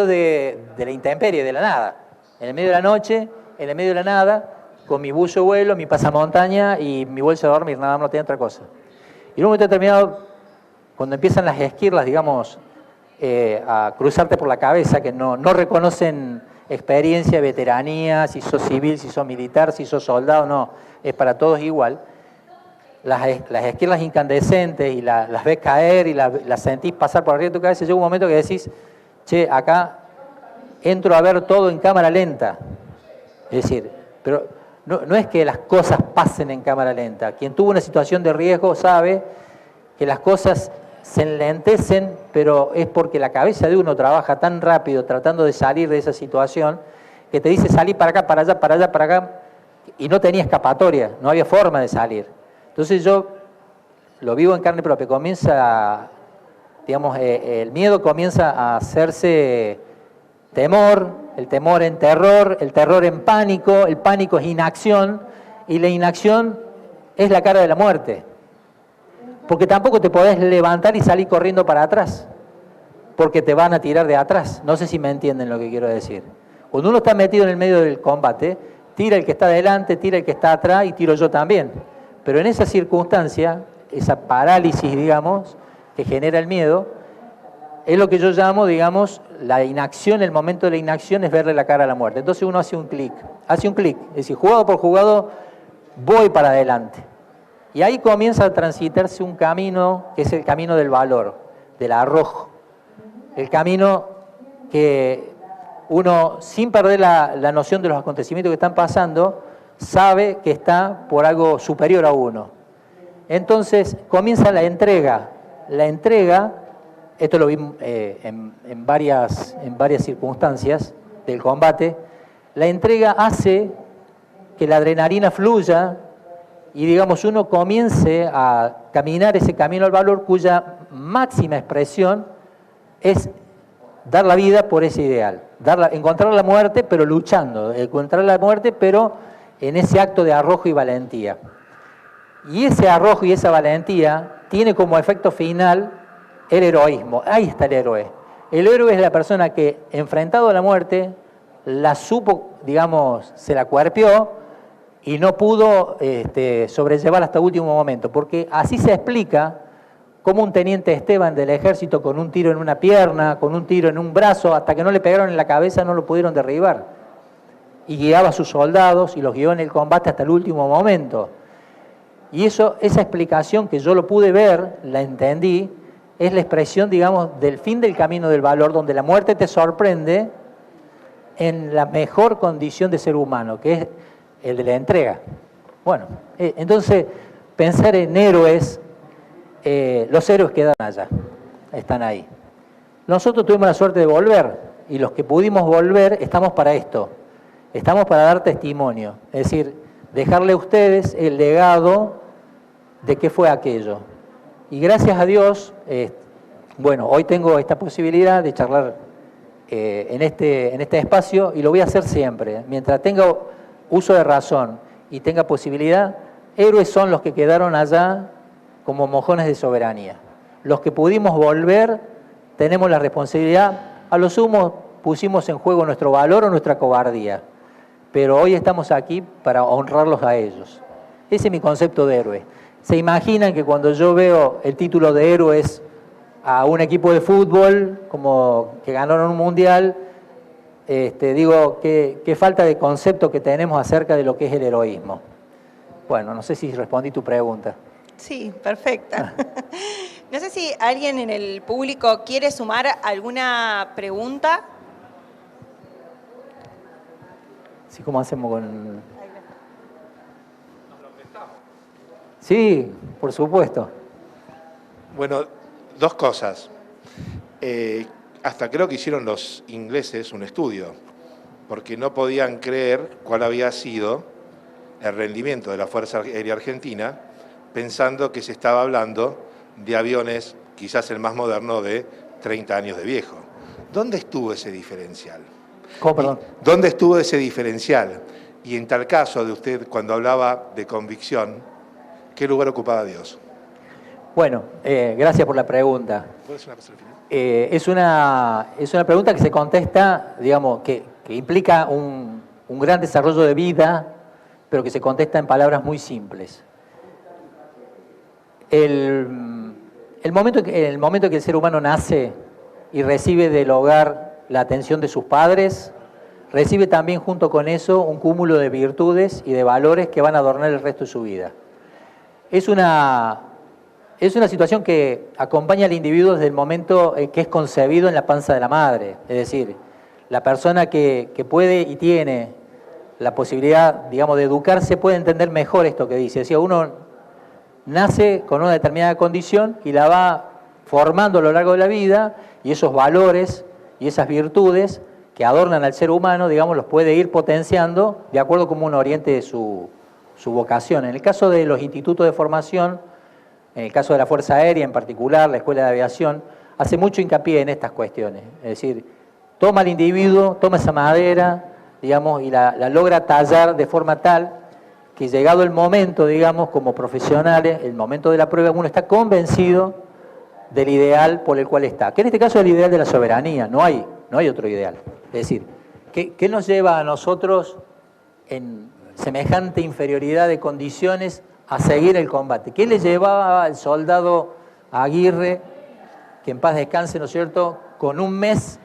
de la intemperie, de la nada, en el medio de la noche, en el medio de la nada, con mi buzo vuelo, mi pasamontaña y mi bolsa de dormir, nada más, no tenía otra cosa. Y en un momento determinado, cuando empiezan las esquirlas, digamos, a cruzarte por la cabeza, que no reconocen experiencia, veteranía, si sos civil, si sos militar, si sos soldado, no, es para todos igual. Las esquirlas incandescentes y las ves caer y las sentís pasar por arriba de tu cabeza, llega un momento que decís, che, acá entro a ver todo en cámara lenta. Es decir, pero no es que las cosas pasen en cámara lenta. Quien tuvo una situación de riesgo sabe que las cosas se enlentecen, pero es porque la cabeza de uno trabaja tan rápido tratando de salir de esa situación que te dice salí para acá, para allá, para allá, para acá, y no tenía escapatoria, no había forma de salir. Entonces yo lo vivo en carne propia, digamos, el miedo comienza a hacerse temor, el temor en terror, el terror en pánico, el pánico es inacción, y la inacción es la cara de la muerte. Porque tampoco te podés levantar y salir corriendo para atrás, porque te van a tirar de atrás. No sé si me entienden lo que quiero decir. Cuando uno está metido en el medio del combate, tira el que está adelante, tira el que está atrás y tiro yo también. Pero en esa circunstancia, esa parálisis, digamos, que genera el miedo, es lo que yo llamo, digamos, la inacción. El momento de la inacción es verle la cara a la muerte. Entonces uno hace un clic, es decir, jugado por jugado, voy para adelante. Y ahí comienza a transitarse un camino que es el camino del valor, del arrojo. El camino que uno, sin perder la noción de los acontecimientos que están pasando, sabe que está por algo superior a uno. Entonces comienza la entrega. La entrega, esto lo vi en varias circunstancias del combate, la entrega hace que la adrenalina fluya y, digamos, uno comience a caminar ese camino al valor cuya máxima expresión es dar la vida por ese ideal, encontrar la muerte pero luchando, encontrar la muerte pero en ese acto de arrojo y valentía. Y ese arrojo y esa valentía tiene como efecto final el heroísmo. Ahí está el héroe. El héroe es la persona que, enfrentado a la muerte, la supo, digamos, se la cuerpeó y no pudo sobrellevar hasta el último momento, porque así se explica cómo un teniente Esteban del ejército, con un tiro en una pierna, con un tiro en un brazo, hasta que no le pegaron en la cabeza no lo pudieron derribar. y guiaba a sus soldados y los guió en el combate hasta el último momento. Y esa explicación que yo lo pude ver, la entendí, es la expresión, digamos, del fin del camino del valor, donde la muerte te sorprende en la mejor condición de ser humano, que es el de la entrega. Bueno, entonces, pensar en héroes, los héroes quedan allá, están ahí. Nosotros tuvimos la suerte de volver, y los que pudimos volver estamos para esto, estamos para dar testimonio, es decir, dejarle a ustedes el legado de qué fue aquello. Y gracias a Dios, bueno, hoy tengo esta posibilidad de charlar en este espacio y lo voy a hacer siempre. Mientras tenga uso de razón y tenga posibilidad, héroes son los que quedaron allá como mojones de soberanía. Los que pudimos volver, tenemos la responsabilidad, a lo sumo pusimos en juego nuestro valor o nuestra cobardía, pero hoy estamos aquí para honrarlos a ellos. Ese es mi concepto de héroe. ¿Se imaginan que cuando yo veo el título de héroes a un equipo de fútbol como que ganaron un mundial, digo, qué falta de concepto que tenemos acerca de lo que es el heroísmo? Bueno, no sé si respondí tu pregunta. Sí, perfecta. No sé si alguien en el público quiere sumar alguna pregunta. Sí, ¿cómo hacemos con...? Sí, por supuesto. Bueno, dos cosas. Hasta creo que hicieron los ingleses un estudio, porque no podían creer cuál había sido el rendimiento de la Fuerza Aérea Argentina, pensando que se estaba hablando de aviones, quizás el más moderno, de 30 años de viejo. ¿Dónde estuvo ese diferencial? ¿Cómo, perdón? ¿Dónde estuvo ese diferencial? Y en tal caso de usted, cuando hablaba de convicción, ¿qué lugar ocupaba Dios? Bueno, gracias por la pregunta. ¿Puedo hacer una cosa al final? Es una pregunta que se contesta, digamos, que implica un gran desarrollo de vida, pero que se contesta en palabras muy simples. El momento en que el ser humano nace y recibe del hogar la atención de sus padres, recibe también junto con eso un cúmulo de virtudes y de valores que van a adornar el resto de su vida. Es una situación que acompaña al individuo desde el momento que es concebido en la panza de la madre. Es decir, la persona que puede y tiene la posibilidad, digamos, de educarse puede entender mejor esto que dice. Es decir, uno nace con una determinada condición y la va formando a lo largo de la vida, y esos valores y esas virtudes que adornan al ser humano, digamos, los puede ir potenciando de acuerdo a cómo uno oriente su vocación. En el caso de los institutos de formación, en el caso de la Fuerza Aérea en particular, la Escuela de Aviación, hace mucho hincapié en estas cuestiones. Es decir, toma al individuo, toma esa madera, digamos, y la logra tallar de forma tal que llegado el momento, digamos, como profesionales, el momento de la prueba, uno está convencido del ideal por el cual está. Que en este caso es el ideal de la soberanía, no hay otro ideal. Es decir, ¿qué nos lleva a nosotros en semejante inferioridad de condiciones a seguir el combate? ¿Qué le llevaba al soldado Aguirre, que en paz descanse, ¿no es cierto?, con un mes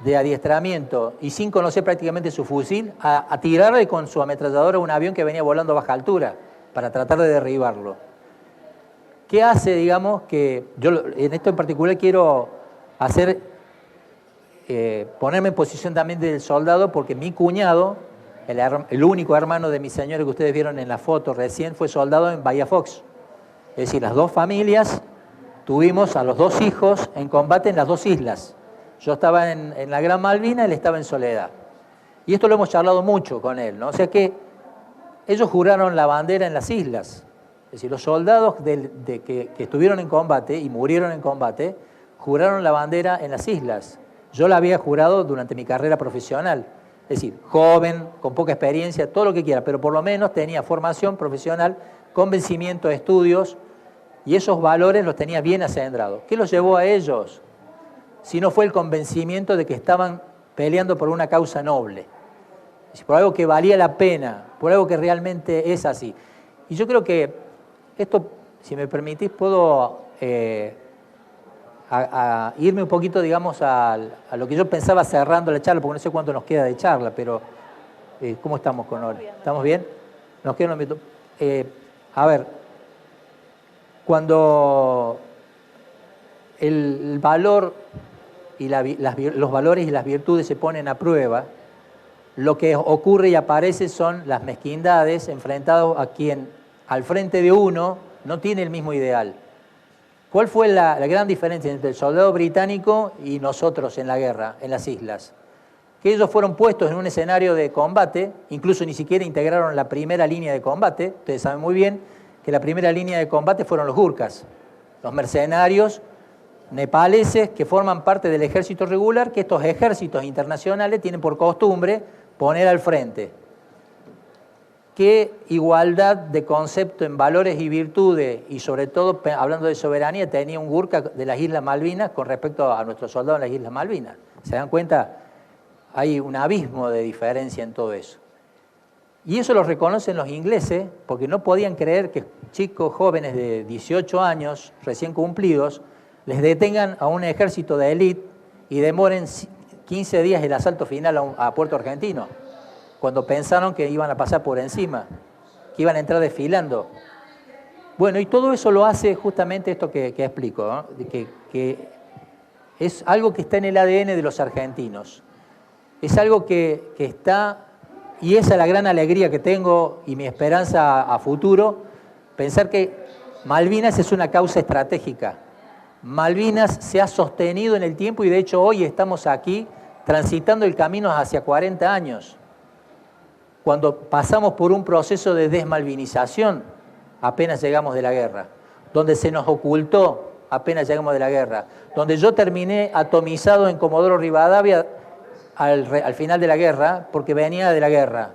de adiestramiento y sin conocer prácticamente su fusil, a tirarle con su ametralladora a un avión que venía volando a baja altura para tratar de derribarlo? ¿Qué hace, digamos, que yo en esto en particular quiero ponerme en posición también del soldado, porque mi cuñado, el único hermano de mi señora que ustedes vieron en la foto recién, fue soldado en Bahía Fox. Es decir, las dos familias tuvimos a los dos hijos en combate en las dos islas. Yo estaba en la Gran Malvina, él estaba en Soledad. Y esto lo hemos charlado mucho con él, ¿no? O sea que ellos juraron la bandera en las islas. Es decir, los soldados que estuvieron en combate y murieron en combate, juraron la bandera en las islas. Yo la había jurado durante mi carrera profesional. Es decir, joven, con poca experiencia, todo lo que quiera, pero por lo menos tenía formación profesional, convencimiento, estudios, y esos valores los tenía bien acendrados. ¿Qué los llevó a ellos? Si no fue el convencimiento de que estaban peleando por una causa noble, por algo que valía la pena, por algo que realmente es así. Y yo creo que esto, si me permitís, puedo a irme un poquito, digamos, a lo que yo pensaba cerrando la charla, porque no sé cuánto nos queda de charla, pero ¿cómo estamos con hora? ¿Estamos bien? Nos queda un minuto. A ver, cuando el valor y los valores y las virtudes se ponen a prueba, lo que ocurre y aparece son las mezquindades enfrentados a quien al frente de uno no tiene el mismo ideal. ¿Cuál fue la gran diferencia entre el soldado británico y nosotros en la guerra, en las islas? Que ellos fueron puestos en un escenario de combate, incluso ni siquiera integraron la primera línea de combate. Ustedes saben muy bien que la primera línea de combate fueron los gurkhas, los mercenarios nepaleses que forman parte del ejército regular, que estos ejércitos internacionales tienen por costumbre poner al frente. ¿Qué igualdad de concepto en valores y virtudes, y sobre todo hablando de soberanía, tenía un Gurkha de las Islas Malvinas con respecto a nuestros soldados en las Islas Malvinas? ¿Se dan cuenta? Hay un abismo de diferencia en todo eso. Y eso lo reconocen los ingleses porque no podían creer que chicos jóvenes de 18 años, recién cumplidos, les detengan a un ejército de élite y demoren 15 días el asalto final a Puerto Argentino, cuando pensaron que iban a pasar por encima, que iban a entrar desfilando. Bueno, y todo eso lo hace justamente esto que explico, ¿no? Que es algo que está en el ADN de los argentinos. Es algo que está, y esa es la gran alegría que tengo y mi esperanza a futuro, pensar que Malvinas es una causa estratégica. Malvinas se ha sostenido en el tiempo y de hecho hoy estamos aquí transitando el camino hacia 40 años. Cuando pasamos por un proceso de desmalvinización, apenas llegamos de la guerra, donde se nos ocultó, apenas llegamos de la guerra, donde yo terminé atomizado en Comodoro Rivadavia al final de la guerra, porque venía de la guerra.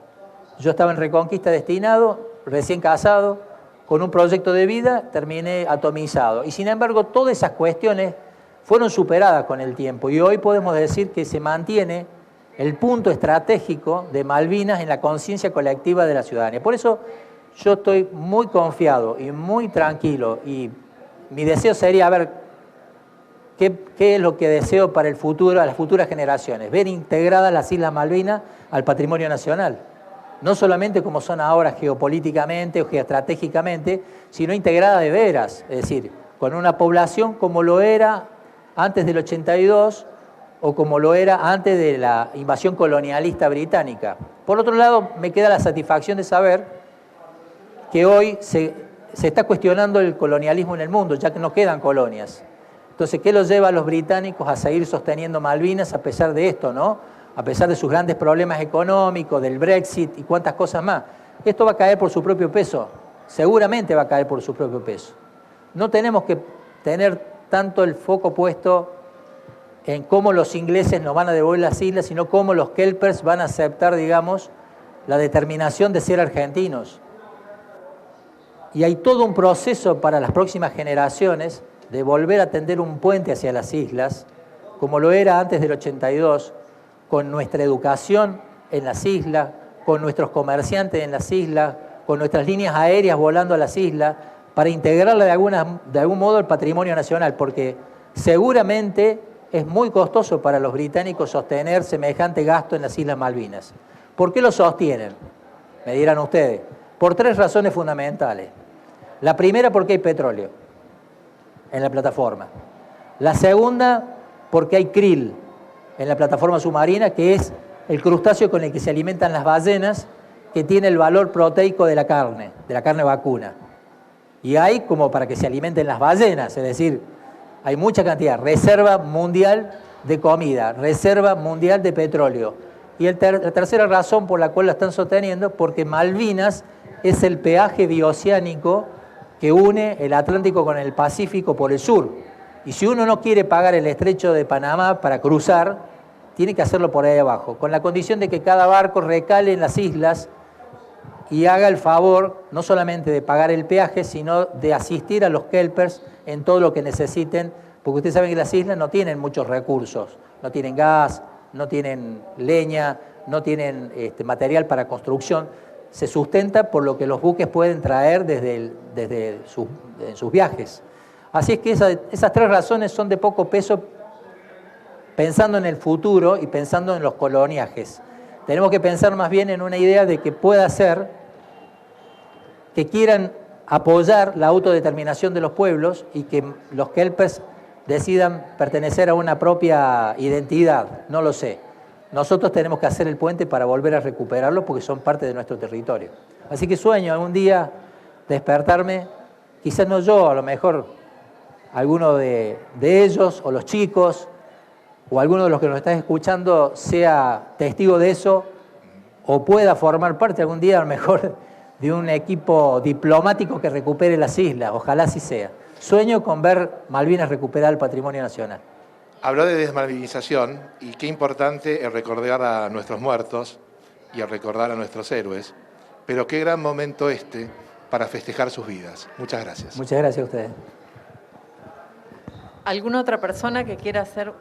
Yo estaba en Reconquista destinado, recién casado, con un proyecto de vida, terminé atomizado. Y sin embargo, todas esas cuestiones fueron superadas con el tiempo y hoy podemos decir que se mantiene el punto estratégico de Malvinas en la conciencia colectiva de la ciudadanía. Por eso yo estoy muy confiado y muy tranquilo y mi deseo sería, a ver, ¿qué es lo que deseo para el futuro, a las futuras generaciones? Ver integradas las Islas Malvinas al patrimonio nacional. No solamente como son ahora geopolíticamente o geoestratégicamente, sino integrada de veras, es decir, con una población como lo era antes del 82 o como lo era antes de la invasión colonialista británica. Por otro lado, me queda la satisfacción de saber que hoy se está cuestionando el colonialismo en el mundo, ya que no quedan colonias. Entonces, ¿qué los lleva a los británicos a seguir sosteniendo Malvinas a pesar de esto, ¿no? A pesar de sus grandes problemas económicos, del Brexit y cuántas cosas más? Esto va a caer por su propio peso, seguramente va a caer por su propio peso. No tenemos que tener tanto el foco puesto en cómo los ingleses nos van a devolver las islas, sino cómo los kelpers van a aceptar, digamos, la determinación de ser argentinos. Y hay todo un proceso para las próximas generaciones de volver a tender un puente hacia las islas, como lo era antes del 82, con nuestra educación en las islas, con nuestros comerciantes en las islas, con nuestras líneas aéreas volando a las islas, para integrarla de algún modo al patrimonio nacional, porque seguramente es muy costoso para los británicos sostener semejante gasto en las Islas Malvinas. ¿Por qué lo sostienen? Me dirán ustedes. Por 3 razones fundamentales. La primera, porque hay petróleo en la plataforma. La segunda, porque hay krill en la plataforma submarina, que es el crustáceo con el que se alimentan las ballenas, que tiene el valor proteico de la carne vacuna. Y hay como para que se alimenten las ballenas, es decir, hay mucha cantidad, reserva mundial de comida, reserva mundial de petróleo. Y la tercera razón por la cual la están sosteniendo, porque Malvinas es el peaje bioceánico que une el Atlántico con el Pacífico por el sur. Y si uno no quiere pagar el estrecho de Panamá para cruzar, tiene que hacerlo por ahí abajo, con la condición de que cada barco recale en las islas y haga el favor no solamente de pagar el peaje, sino de asistir a los kelpers en todo lo que necesiten, porque ustedes saben que las islas no tienen muchos recursos, no tienen gas, no tienen leña, no tienen material para construcción, se sustenta por lo que los buques pueden traer desde sus viajes. Así es que esas tres razones son de poco peso pensando en el futuro y pensando en los coloniajes. Tenemos que pensar más bien en una idea de que pueda ser que quieran apoyar la autodeterminación de los pueblos y que los kelpers decidan pertenecer a una propia identidad, no lo sé. Nosotros tenemos que hacer el puente para volver a recuperarlo porque son parte de nuestro territorio. Así que sueño algún día despertarme, quizás no yo, a lo mejor alguno de ellos o los chicos o alguno de los que nos están escuchando sea testigo de eso o pueda formar parte algún día a lo mejor de un equipo diplomático que recupere las islas, ojalá así sea. Sueño con ver Malvinas recuperar el patrimonio nacional. Habló de desmalvinización y qué importante es recordar a nuestros muertos y a recordar a nuestros héroes, pero qué gran momento este para festejar sus vidas. Muchas gracias. Muchas gracias a ustedes. ¿Alguna otra persona que quiera hacer?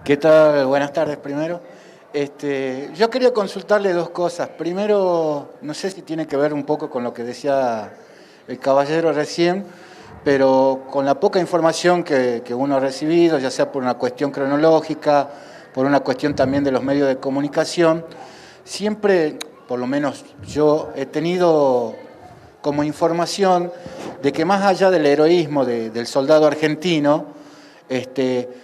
¿Qué tal? Buenas tardes primero. Yo quería consultarle dos cosas. Primero, no sé si tiene que ver un poco con lo que decía el caballero recién, pero con la poca información que uno ha recibido, ya sea por una cuestión cronológica, por una cuestión también de los medios de comunicación, siempre, por lo menos yo he tenido como información de que más allá del heroísmo del soldado argentino,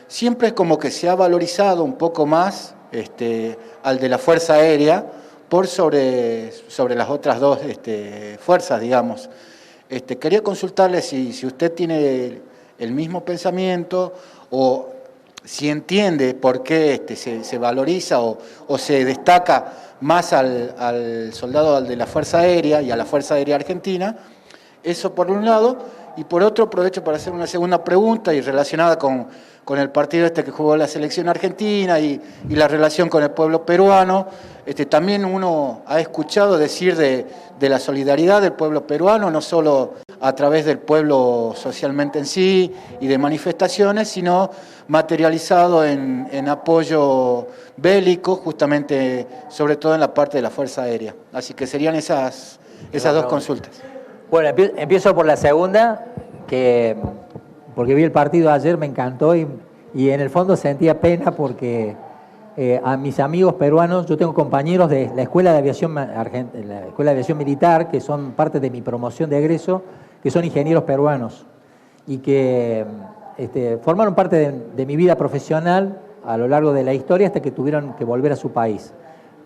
siempre es como que se ha valorizado un poco más al de la Fuerza Aérea por sobre las otras dos fuerzas, digamos. Quería consultarle si usted tiene el mismo pensamiento o si entiende por qué se valoriza o se destaca más al soldado al de la Fuerza Aérea y a la Fuerza Aérea Argentina. Eso por un lado. Y por otro, aprovecho para hacer una segunda pregunta y relacionada con el partido que jugó la selección argentina y la relación con el pueblo peruano. También uno ha escuchado decir de la solidaridad del pueblo peruano, no solo a través del pueblo socialmente en sí y de manifestaciones, sino materializado en apoyo bélico, justamente, sobre todo en la parte de la Fuerza Aérea. Así que serían esas dos consultas. Bueno, empiezo por la segunda, porque vi el partido ayer, me encantó y en el fondo sentía pena porque a mis amigos peruanos, yo tengo compañeros de la Escuela de Aviación la Escuela de Aviación Militar, que son parte de mi promoción de egreso, que son ingenieros peruanos y que formaron parte de mi vida profesional a lo largo de la historia hasta que tuvieron que volver a su país.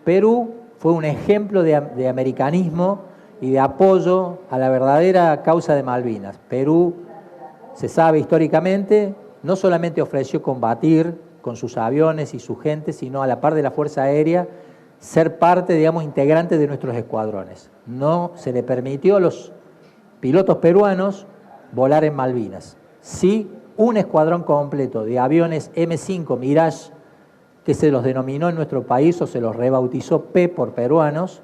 Perú fue un ejemplo de americanismo y de apoyo a la verdadera causa de Malvinas. Perú, se sabe históricamente, no solamente ofreció combatir con sus aviones y su gente, sino a la par de la Fuerza Aérea, ser parte, digamos, integrante de nuestros escuadrones. No se le permitió a los pilotos peruanos volar en Malvinas. Sí, un escuadrón completo de aviones M5 Mirage, que se los denominó en nuestro país o se los rebautizó P por peruanos,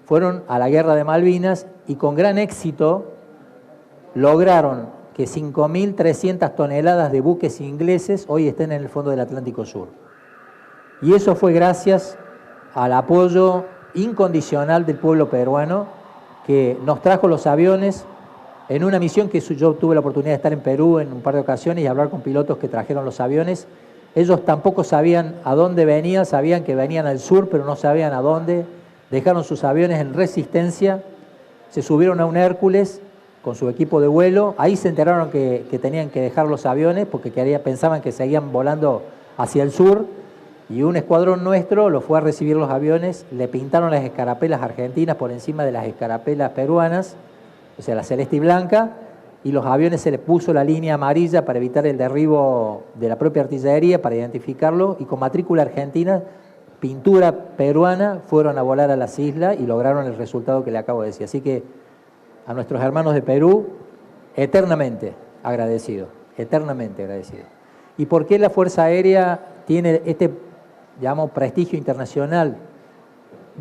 fueron a la guerra de Malvinas y con gran éxito lograron que 5.300 toneladas de buques ingleses hoy estén en el fondo del Atlántico Sur. Y eso fue gracias al apoyo incondicional del pueblo peruano que nos trajo los aviones en una misión que yo tuve la oportunidad de estar en Perú en un par de ocasiones y hablar con pilotos que trajeron los aviones. Ellos tampoco sabían a dónde venían, sabían que venían al sur, pero no sabían a dónde. Dejaron sus aviones en resistencia, se subieron a un Hércules con su equipo de vuelo, ahí se enteraron que tenían que dejar los aviones porque pensaban que seguían volando hacia el sur y un escuadrón nuestro lo fue a recibir los aviones, le pintaron las escarapelas argentinas por encima de las escarapelas peruanas, o sea, la celeste y blanca, y los aviones se les puso la línea amarilla para evitar el derribo de la propia artillería, para identificarlo, y con matrícula argentina, pintura peruana, fueron a volar a las islas y lograron el resultado que le acabo de decir. Así que a nuestros hermanos de Perú, eternamente agradecido, eternamente agradecido. ¿Y por qué la Fuerza Aérea tiene digamos, prestigio internacional?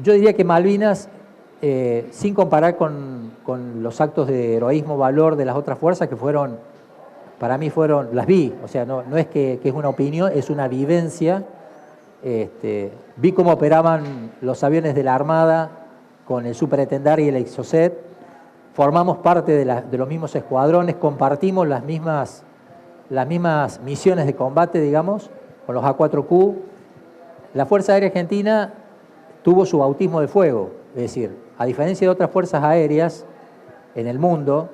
Yo diría que Malvinas, sin comparar con los actos de heroísmo, valor de las otras fuerzas que fueron, para mí las vi, o sea, no es que es una opinión, es una vivencia. Vi cómo operaban los aviones de la Armada con el Superetendard y el Exocet, formamos parte de los mismos escuadrones, compartimos las mismas misiones de combate, digamos, con los A4Q. La Fuerza Aérea Argentina tuvo su bautismo de fuego, es decir, a diferencia de otras fuerzas aéreas en el mundo,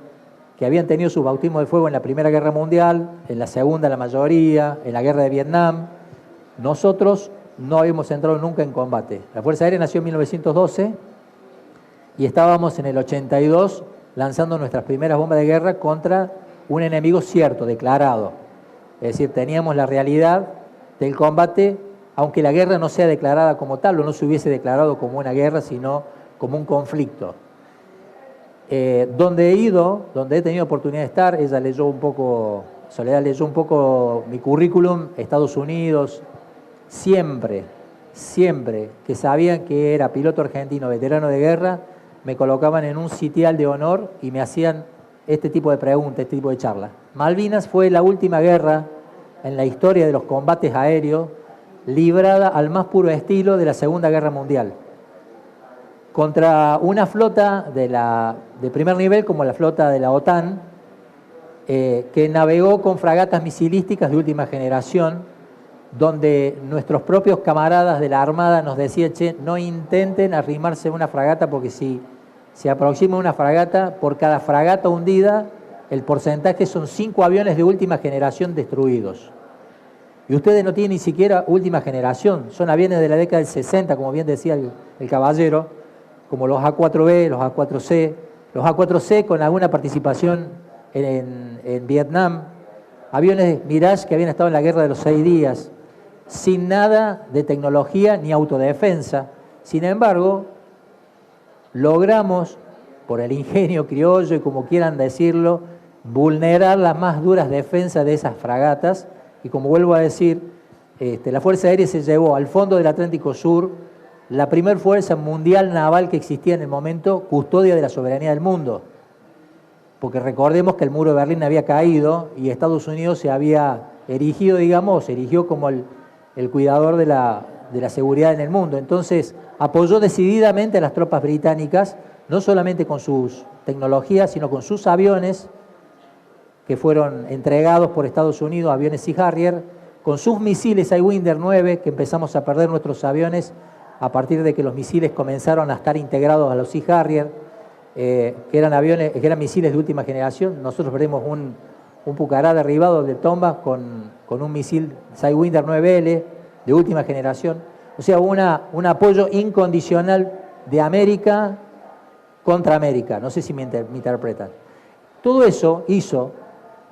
que habían tenido su bautismo de fuego en la Primera Guerra Mundial, en la Segunda la mayoría, en la Guerra de Vietnam, nosotros no habíamos entrado nunca en combate. La Fuerza Aérea nació en 1912 y estábamos en el 82 lanzando nuestras primeras bombas de guerra contra un enemigo cierto, declarado. Es decir, teníamos la realidad del combate, aunque la guerra no sea declarada como tal, o no se hubiese declarado como una guerra, sino como un conflicto. Donde he ido, donde he tenido oportunidad de estar, ella leyó un poco, Soledad leyó un poco mi currículum, Estados Unidos, siempre que sabían que era piloto argentino, veterano de guerra, me colocaban en un sitial de honor y me hacían este tipo de preguntas, este tipo de charlas. Malvinas fue la última guerra en la historia de los combates aéreos librada al más puro estilo de la Segunda Guerra Mundial, contra una flota de primer nivel como la flota de la OTAN, que navegó con fragatas misilísticas de última generación, donde nuestros propios camaradas de la Armada nos decían, che, no intenten arrimarse a una fragata porque si se aproxima una fragata, por cada fragata hundida, el porcentaje son 5 aviones de última generación destruidos. Y ustedes no tienen ni siquiera última generación, son aviones de la década del 60, como bien decía el caballero, como los A4B, los A4C con alguna participación en Vietnam, aviones Mirage que habían estado en la guerra de los 6 días, sin nada de tecnología ni autodefensa. Sin embargo, logramos, por el ingenio criollo y como quieran decirlo, vulnerar las más duras defensas de esas fragatas. Y como vuelvo a decir, la Fuerza Aérea se llevó al fondo del Atlántico Sur la primer fuerza mundial naval que existía en el momento, custodia de la soberanía del mundo. Porque recordemos que el muro de Berlín había caído y Estados Unidos se había erigido, digamos, se erigió como el cuidador de la seguridad en el mundo. Entonces, apoyó decididamente a las tropas británicas, no solamente con sus tecnologías, sino con sus aviones, que fueron entregados por Estados Unidos, aviones Sea Harrier, con sus misiles Iwinder 9, que empezamos a perder nuestros aviones a partir de que los misiles comenzaron a estar integrados a los Sea Harrier, que eran misiles de última generación. Nosotros perdimos un Pucará derribado de Tomba con un misil Sidewinder 9L de última generación. O sea, un apoyo incondicional de América contra América. No sé si me interpretan. Todo eso hizo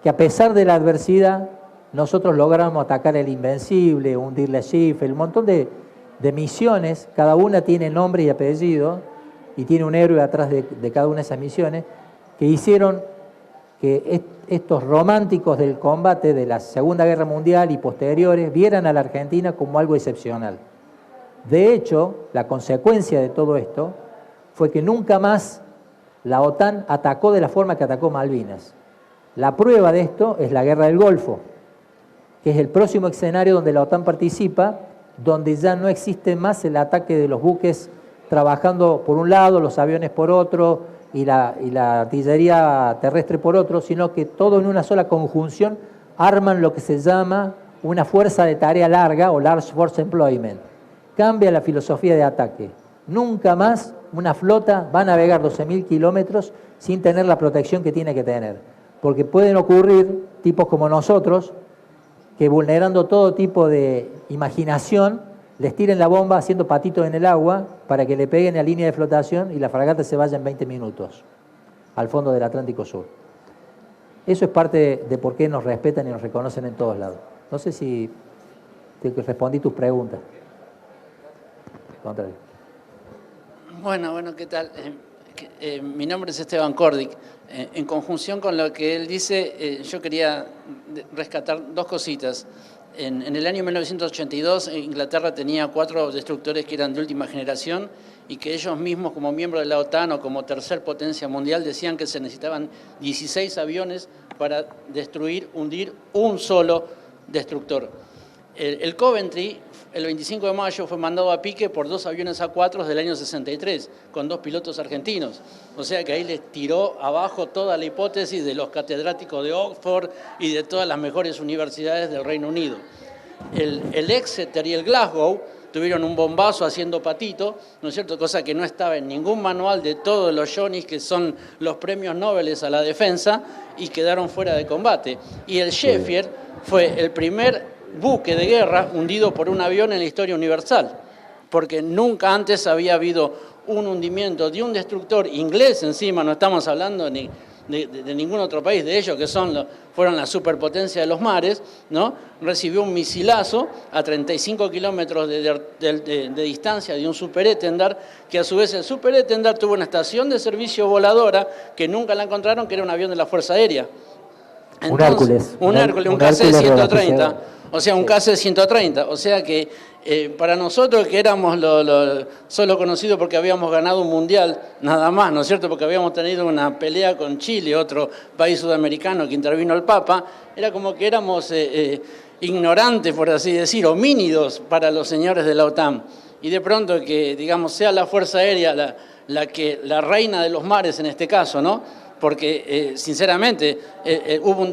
que a pesar de la adversidad, nosotros logramos atacar el Invencible, hundir la Schiffer, un montón de misiones, cada una tiene nombre y apellido, y tiene un héroe atrás de cada una de esas misiones, que hicieron que estos románticos del combate de la Segunda Guerra Mundial y posteriores vieran a la Argentina como algo excepcional. De hecho, la consecuencia de todo esto fue que nunca más la OTAN atacó de la forma que atacó Malvinas. La prueba de esto es la Guerra del Golfo, que es el próximo escenario donde la OTAN participa, donde ya no existe más el ataque de los buques trabajando por un lado, los aviones por otro y la artillería terrestre por otro, sino que todo en una sola conjunción arman lo que se llama una fuerza de tarea larga o Large Force Employment. Cambia la filosofía de ataque. Nunca más una flota va a navegar 12.000 kilómetros sin tener la protección que tiene que tener, porque pueden ocurrir tipos como nosotros, que vulnerando todo tipo de imaginación, les tiren la bomba haciendo patitos en el agua para que le peguen a la línea de flotación y la fragata se vaya en 20 minutos al fondo del Atlántico Sur. Eso es parte de por qué nos respetan y nos reconocen en todos lados. No sé si te respondí tus preguntas. Contrario. Bueno, ¿qué tal? Mi nombre es Esteban Cordic. En conjunción con lo que él dice, yo quería rescatar 2 cositas. En el año 1982, Inglaterra tenía 4 destructores que eran de última generación y que ellos mismos, como miembros de la OTAN o como tercer potencia mundial, decían que se necesitaban 16 aviones para hundir un solo destructor. El Coventry el 25 de mayo fue mandado a pique por 2 aviones A4 del año 63, con 2 pilotos argentinos. O sea que ahí les tiró abajo toda la hipótesis de los catedráticos de Oxford y de todas las mejores universidades del Reino Unido. El Exeter y el Glasgow tuvieron un bombazo haciendo patito, ¿no es cierto? Cosa que no estaba en ningún manual de todos los Johnnies, que son los premios Nobel a la defensa, y quedaron fuera de combate. Y el Sheffield fue el primer buque de guerra hundido por un avión en la historia universal, porque nunca antes había habido un hundimiento de un destructor inglés encima, no estamos hablando ni de ningún otro país, de ellos que fueron la superpotencia de los mares, ¿no? Recibió un misilazo a 35 kilómetros de distancia de un superétendard, que a su vez el superétendard tuvo una estación de servicio voladora que nunca la encontraron, que era un avión de la Fuerza Aérea. Entonces, un Hércules, un KC-130. O sea, un KC-130. O sea que para nosotros que éramos solo conocidos porque habíamos ganado un mundial, nada más, ¿no es cierto? Porque habíamos tenido una pelea con Chile, otro país sudamericano que intervino el Papa, era como que éramos ignorantes, por así decir, homínidos para los señores de la OTAN. Y de pronto que, digamos, sea la Fuerza Aérea la reina de los mares en este caso, ¿no? Porque, sinceramente, hubo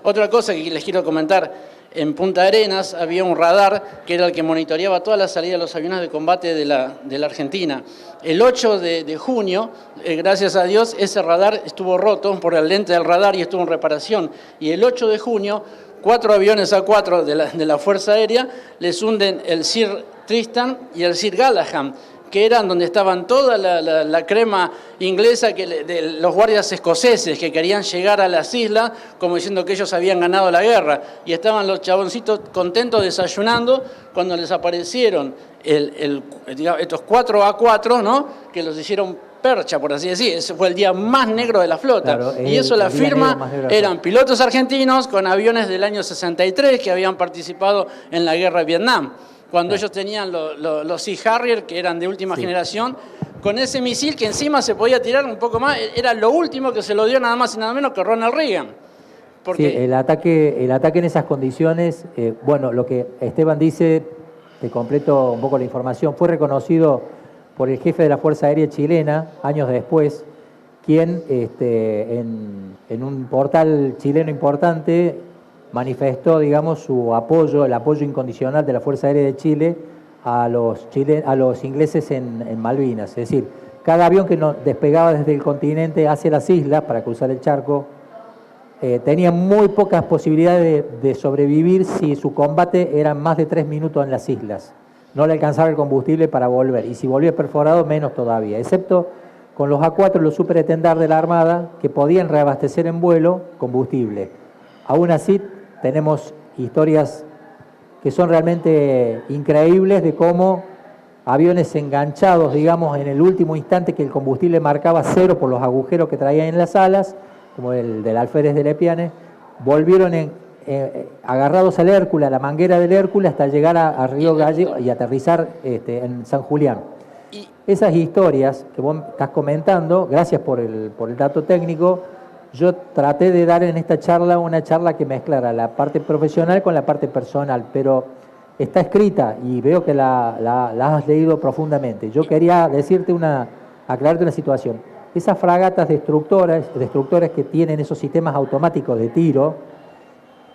otra cosa que les quiero comentar. En Punta Arenas había un radar que era el que monitoreaba toda la salida de los aviones de combate de la Argentina. El 8 de junio, gracias a Dios, ese radar estuvo roto por el lente del radar y estuvo en reparación. Y el 8 de junio, 4 aviones A4 de la Fuerza Aérea les hunden el Sir Tristan y el Sir Galahad, que eran donde estaban toda la crema inglesa de los guardias escoceses que querían llegar a las islas como diciendo que ellos habían ganado la guerra. Y estaban los chaboncitos contentos desayunando cuando les aparecieron estos 4 A4, ¿no? Que los hicieron percha, por así decir. Ese fue el día más negro de la flota. Claro, y eso la firma eran pilotos argentinos con aviones del año 63 que habían participado en la guerra de Vietnam. Cuando ellos tenían los Sea Harrier, que eran de última generación, con ese misil que encima se podía tirar un poco más, era lo último que se lo dio nada más y nada menos que Ronald Reagan. Porque sí, el ataque en esas condiciones, bueno, lo que Esteban dice, te completo un poco la información, fue reconocido por el jefe de la Fuerza Aérea chilena, años después, quien en un portal chileno importante manifestó, digamos, su apoyo, el apoyo incondicional de la Fuerza Aérea de Chile a los ingleses en Malvinas. Es decir, cada avión que despegaba desde el continente hacia las islas para cruzar el charco tenía muy pocas posibilidades de sobrevivir si su combate era más de 3 minutos en las islas. No le alcanzaba el combustible para volver, y si volvía perforado, menos todavía, excepto con los A4, los superetendards de la Armada, que podían reabastecer en vuelo combustible. Aún así, tenemos historias que son realmente increíbles de cómo aviones enganchados, digamos, en el último instante que el combustible marcaba 0 por los agujeros que traían en las alas, como el del Alférez de Lepiane, volvieron agarrados al Hércules, a la manguera del Hércules, hasta llegar a Río Gallegos y aterrizar en San Julián. Esas historias que vos estás comentando, gracias por el dato técnico, yo traté de dar en esta charla una charla que mezclara la parte profesional con la parte personal, pero está escrita y veo que la has leído profundamente. Yo quería aclararte una situación. Esas fragatas destructores que tienen esos sistemas automáticos de tiro,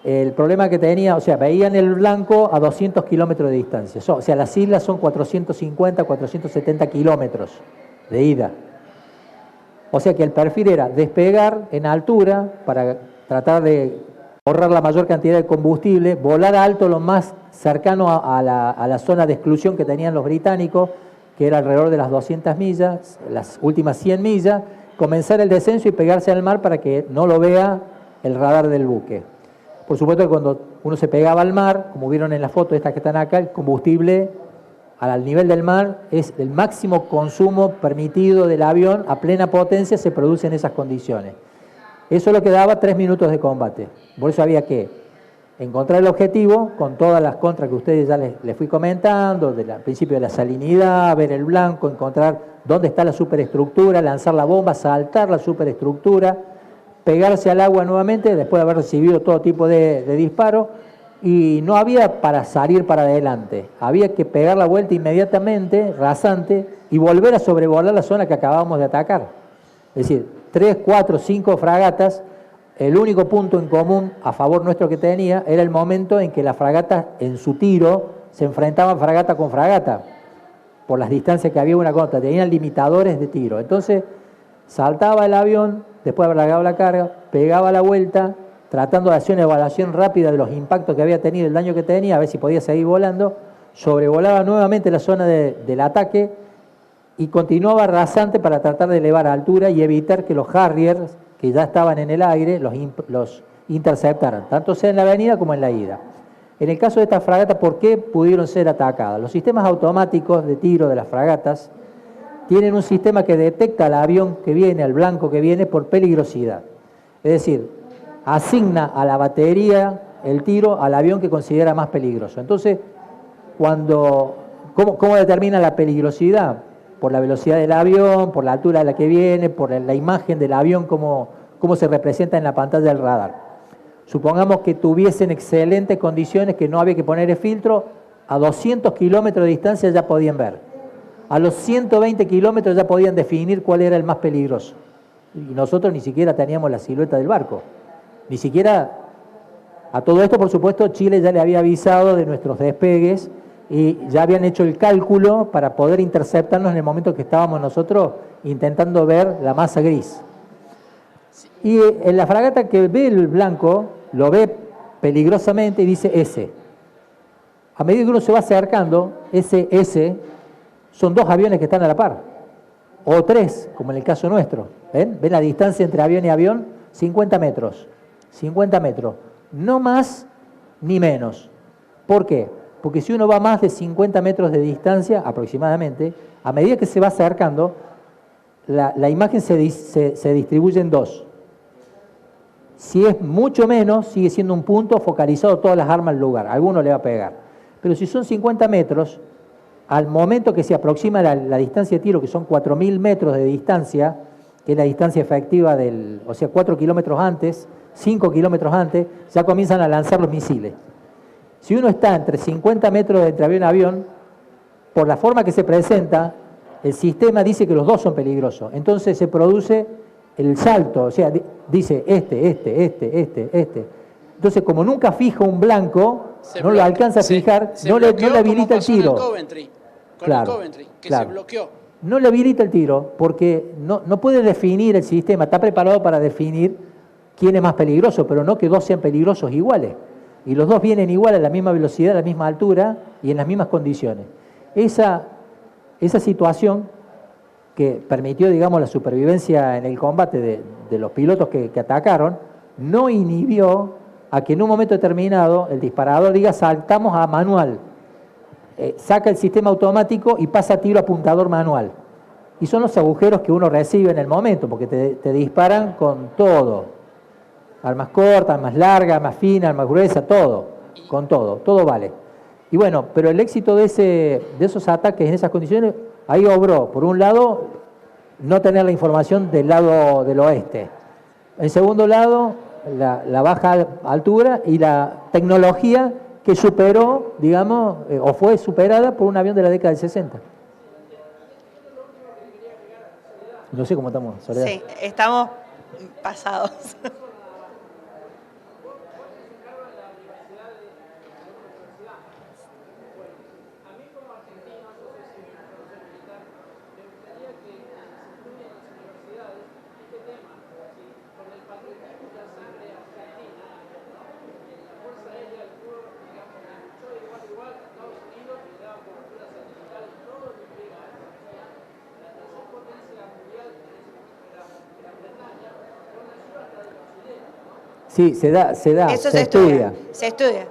el problema que tenía, o sea, veían el blanco a 200 kilómetros de distancia. O sea, las islas son 450, 470 kilómetros de ida. O sea que el perfil era despegar en altura para tratar de ahorrar la mayor cantidad de combustible, volar alto lo más cercano a la zona de exclusión que tenían los británicos, que era alrededor de las 200 millas, las últimas 100 millas, comenzar el descenso y pegarse al mar para que no lo vea el radar del buque. Por supuesto que cuando uno se pegaba al mar, como vieron en las fotos estas que están acá, el combustible al nivel del mar es el máximo consumo permitido del avión a plena potencia, se produce en esas condiciones. Eso es lo que daba 3 minutos de combate. Por eso había que encontrar el objetivo con todas las contras que ustedes ya les fui comentando, al principio de la salinidad, ver el blanco, encontrar dónde está la superestructura, lanzar la bomba, saltar la superestructura, pegarse al agua nuevamente después de haber recibido todo tipo de disparos y no había para salir para adelante. Había que pegar la vuelta inmediatamente, rasante, y volver a sobrevolar la zona que acabábamos de atacar. Es decir, 3, 4, 5 fragatas. El único punto en común a favor nuestro que tenía era el momento en que las fragatas en su tiro se enfrentaban fragata con fragata, por las distancias que había una con otra, tenían limitadores de tiro. Entonces saltaba el avión, después de haber largado la carga, pegaba la vuelta, tratando de hacer una evaluación rápida de los impactos que había tenido, el daño que tenía, a ver si podía seguir volando, sobrevolaba nuevamente la zona del ataque y continuaba rasante para tratar de elevar a altura y evitar que los Harriers, que ya estaban en el aire, los interceptaran, tanto sea en la venida como en la ida. En el caso de estas fragatas, ¿por qué pudieron ser atacadas? Los sistemas automáticos de tiro de las fragatas tienen un sistema que detecta al avión que viene, al blanco que viene, por peligrosidad. Es decir, asigna a la batería el tiro al avión que considera más peligroso. Entonces, ¿cómo determina la peligrosidad? Por la velocidad del avión, por la altura a la que viene, por la imagen del avión, cómo se representa en la pantalla del radar. Supongamos que tuviesen excelentes condiciones, que no había que poner el filtro, a 200 kilómetros de distancia ya podían ver. A los 120 kilómetros ya podían definir cuál era el más peligroso. Y nosotros ni siquiera teníamos la silueta del barco. Ni siquiera, a todo esto, por supuesto, Chile ya le había avisado de nuestros despegues y ya habían hecho el cálculo para poder interceptarnos en el momento que estábamos nosotros intentando ver la masa gris. Y en la fragata que ve el blanco, lo ve peligrosamente y dice S. A medida que uno se va acercando, ese S son 2 aviones que están a la par, o 3, como en el caso nuestro. ¿Ven la distancia entre avión y avión? 50 metros. 50 metros. No más ni menos. ¿Por qué? Porque si uno va más de 50 metros de distancia, aproximadamente, a medida que se va acercando, la imagen se distribuye en 2. Si es mucho menos, sigue siendo un punto focalizado todas las armas al lugar. Alguno le va a pegar. Pero si son 50 metros, al momento que se aproxima la distancia de tiro, que son 4.000 metros de distancia, que es la distancia efectiva o sea, 4 kilómetros antes, 5 kilómetros antes, ya comienzan a lanzar los misiles. Si uno está entre 50 metros entre avión a avión, por la forma que se presenta, el sistema dice que los 2 son peligrosos. Entonces se produce el salto, o sea, dice este. Entonces, como nunca fija un blanco, no lo alcanza a fijar, no le habilita el tiro. Con el Coventry, que se bloqueó. No le habilita el tiro porque no puede definir el sistema, está preparado para definir quién es más peligroso, pero no que 2 sean peligrosos iguales. Y los 2 vienen igual a la misma velocidad, a la misma altura y en las mismas condiciones. Esa situación que permitió, digamos, la supervivencia en el combate de los pilotos que atacaron, no inhibió a que en un momento determinado el disparador diga saltamos a manual. Saca el sistema automático y pasa a tiro apuntador manual. Y son los agujeros que uno recibe en el momento, porque te disparan con todo. Armas cortas, armas largas, armas finas, armas gruesas, todo. Con todo vale. Y bueno, pero el éxito de esos ataques en esas condiciones, ahí obró, por un lado, no tener la información del lado del oeste. En segundo lado, la baja altura y la tecnología que superó, digamos, o fue superada por un avión de la década del 60. No sé cómo estamos, Soledad. Sí, estamos pasados. Sí, se da, Eso se estudia. Se estudia.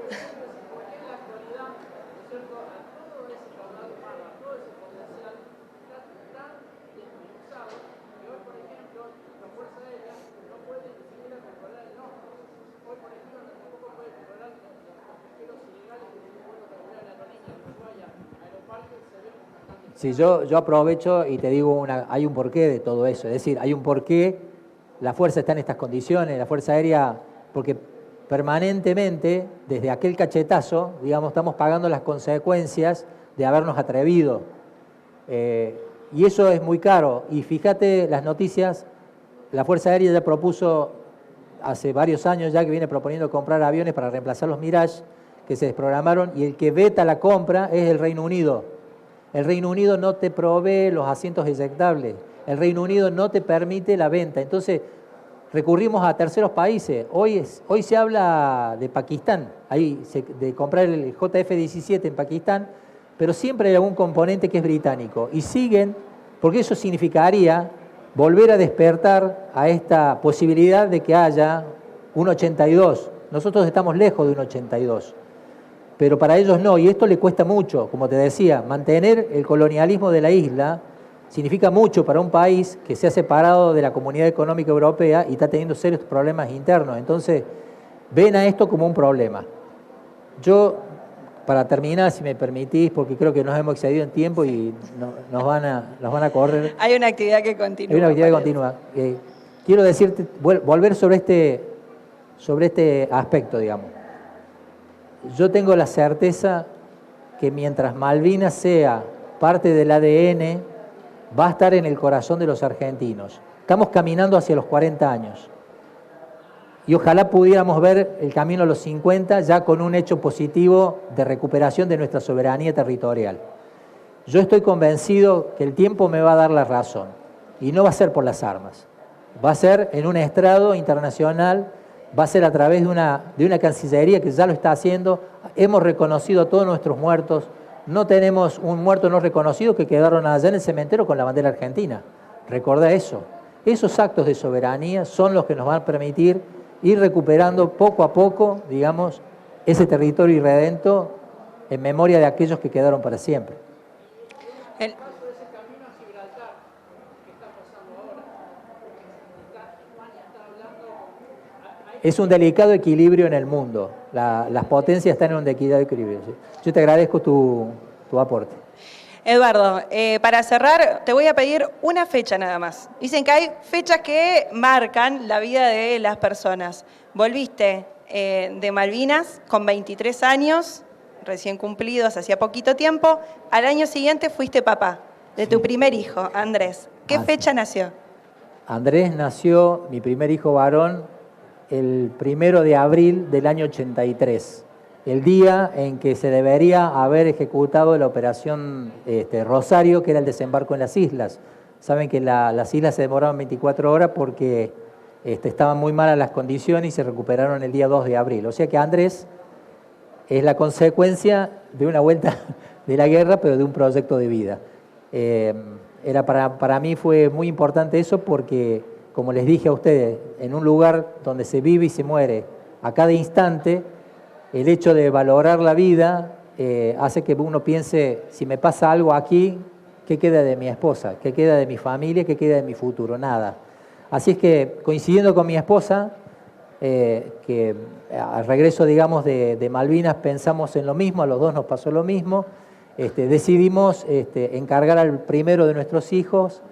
Sí, yo aprovecho y te digo, hay un porqué de todo eso. Es decir, hay un porqué, la fuerza está en estas condiciones, la Fuerza Aérea, porque permanentemente, desde aquel cachetazo, digamos, estamos pagando las consecuencias de habernos atrevido. Y eso es muy caro. Y fíjate las noticias, la Fuerza Aérea ya propuso, hace varios años ya que viene proponiendo comprar aviones para reemplazar los Mirage, que se desprogramaron, y el que veta la compra es el Reino Unido. El Reino Unido no te provee los asientos eyectables, el Reino Unido no te permite la venta. Entonces, recurrimos a terceros países. Hoy se habla de Pakistán, de comprar el JF-17 en Pakistán, pero siempre hay algún componente que es británico. Y siguen, porque eso significaría volver a despertar a esta posibilidad de que haya un 82. Nosotros estamos lejos de un 82, pero para ellos no, y esto le cuesta mucho. Como te decía, mantener el colonialismo de la isla significa mucho para un país que se ha separado de la Comunidad Económica Europea y está teniendo serios problemas internos. Entonces, ven a esto como un problema. Yo, para terminar, si me permitís, porque creo que nos hemos excedido en tiempo y nos van a correr. Hay una actividad que continúa. Hay una actividad que continúa. Quiero decirte, volver sobre este aspecto, digamos. Yo tengo la certeza que mientras Malvinas sea parte del ADN, va a estar en el corazón de los argentinos. Estamos caminando hacia los 40 años. Y ojalá pudiéramos ver el camino a los 50 ya con un hecho positivo de recuperación de nuestra soberanía territorial. Yo estoy convencido que el tiempo me va a dar la razón. Y no va a ser por las armas. Va a ser en un estrado internacional, va a ser a través de una Cancillería que ya lo está haciendo. Hemos reconocido a todos nuestros muertos. No tenemos un muerto no reconocido que quedaron allá en el cementerio con la bandera argentina. Recordá eso. Esos actos de soberanía son los que nos van a permitir ir recuperando poco a poco, digamos, ese territorio irredento en memoria de aquellos que quedaron para siempre. Es un delicado equilibrio en el mundo. Las potencias están en un delicado equilibrio. ¿Sí? Yo te agradezco tu aporte. Eduardo, para cerrar, te voy a pedir una fecha nada más. Dicen que hay fechas que marcan la vida de las personas. Volviste de Malvinas con 23 años, recién cumplidos, hacía poquito tiempo. Al año siguiente fuiste papá de tu primer hijo, Andrés. ¿Qué fecha nació? Andrés nació, mi primer hijo varón, el 1 de abril del año 83. El día en que se debería haber ejecutado la operación Rosario, que era el desembarco en las islas. Saben que las islas se demoraron 24 horas porque estaban muy malas las condiciones y se recuperaron el día 2 de abril. O sea que Andrés es la consecuencia de una vuelta de la guerra, pero de un proyecto de vida. Para mí fue muy importante eso porque, como les dije a ustedes, en un lugar donde se vive y se muere a cada instante, el hecho de valorar la vida hace que uno piense, si me pasa algo aquí, ¿qué queda de mi esposa? ¿Qué queda de mi familia? ¿Qué queda de mi futuro? Nada. Así es que, coincidiendo con mi esposa, que al regreso, digamos, de Malvinas pensamos en lo mismo, a los dos nos pasó lo mismo, decidimos encargar al primero de nuestros hijos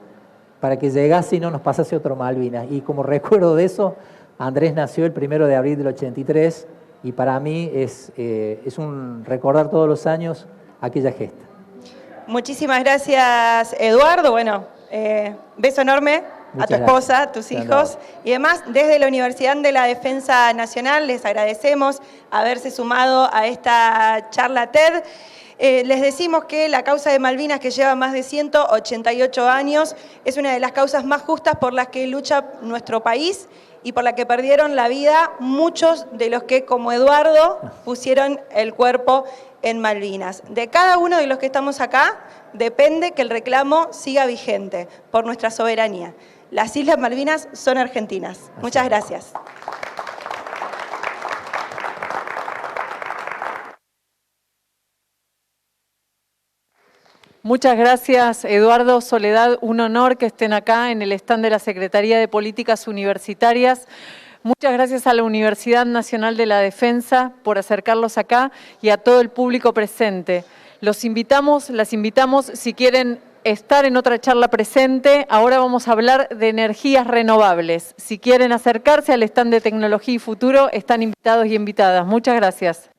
para que llegase y no nos pasase otro Malvinas. Y como recuerdo de eso, Andrés nació el 1 de abril del 83, y para mí es un recordar todos los años aquella gesta. Muchísimas gracias, Eduardo. Bueno, beso enorme a tu esposa, a tus hijos. Y además, desde la Universidad de la Defensa Nacional, les agradecemos haberse sumado a esta charla TED. Les decimos que la causa de Malvinas, que lleva más de 188 años, es una de las causas más justas por las que lucha nuestro país y por la que perdieron la vida muchos de los que, como Eduardo, pusieron el cuerpo en Malvinas. De cada uno de los que estamos acá depende que el reclamo siga vigente por nuestra soberanía. Las Islas Malvinas son argentinas. Muchas gracias. Muchas gracias, Eduardo, Soledad. Un honor que estén acá en el stand de la Secretaría de Políticas Universitarias. Muchas gracias a la Universidad Nacional de la Defensa por acercarlos acá y a todo el público presente. Las invitamos, si quieren estar en otra charla presente. Ahora vamos a hablar de energías renovables. Si quieren acercarse al stand de Tecnología y Futuro, están invitados y invitadas. Muchas gracias.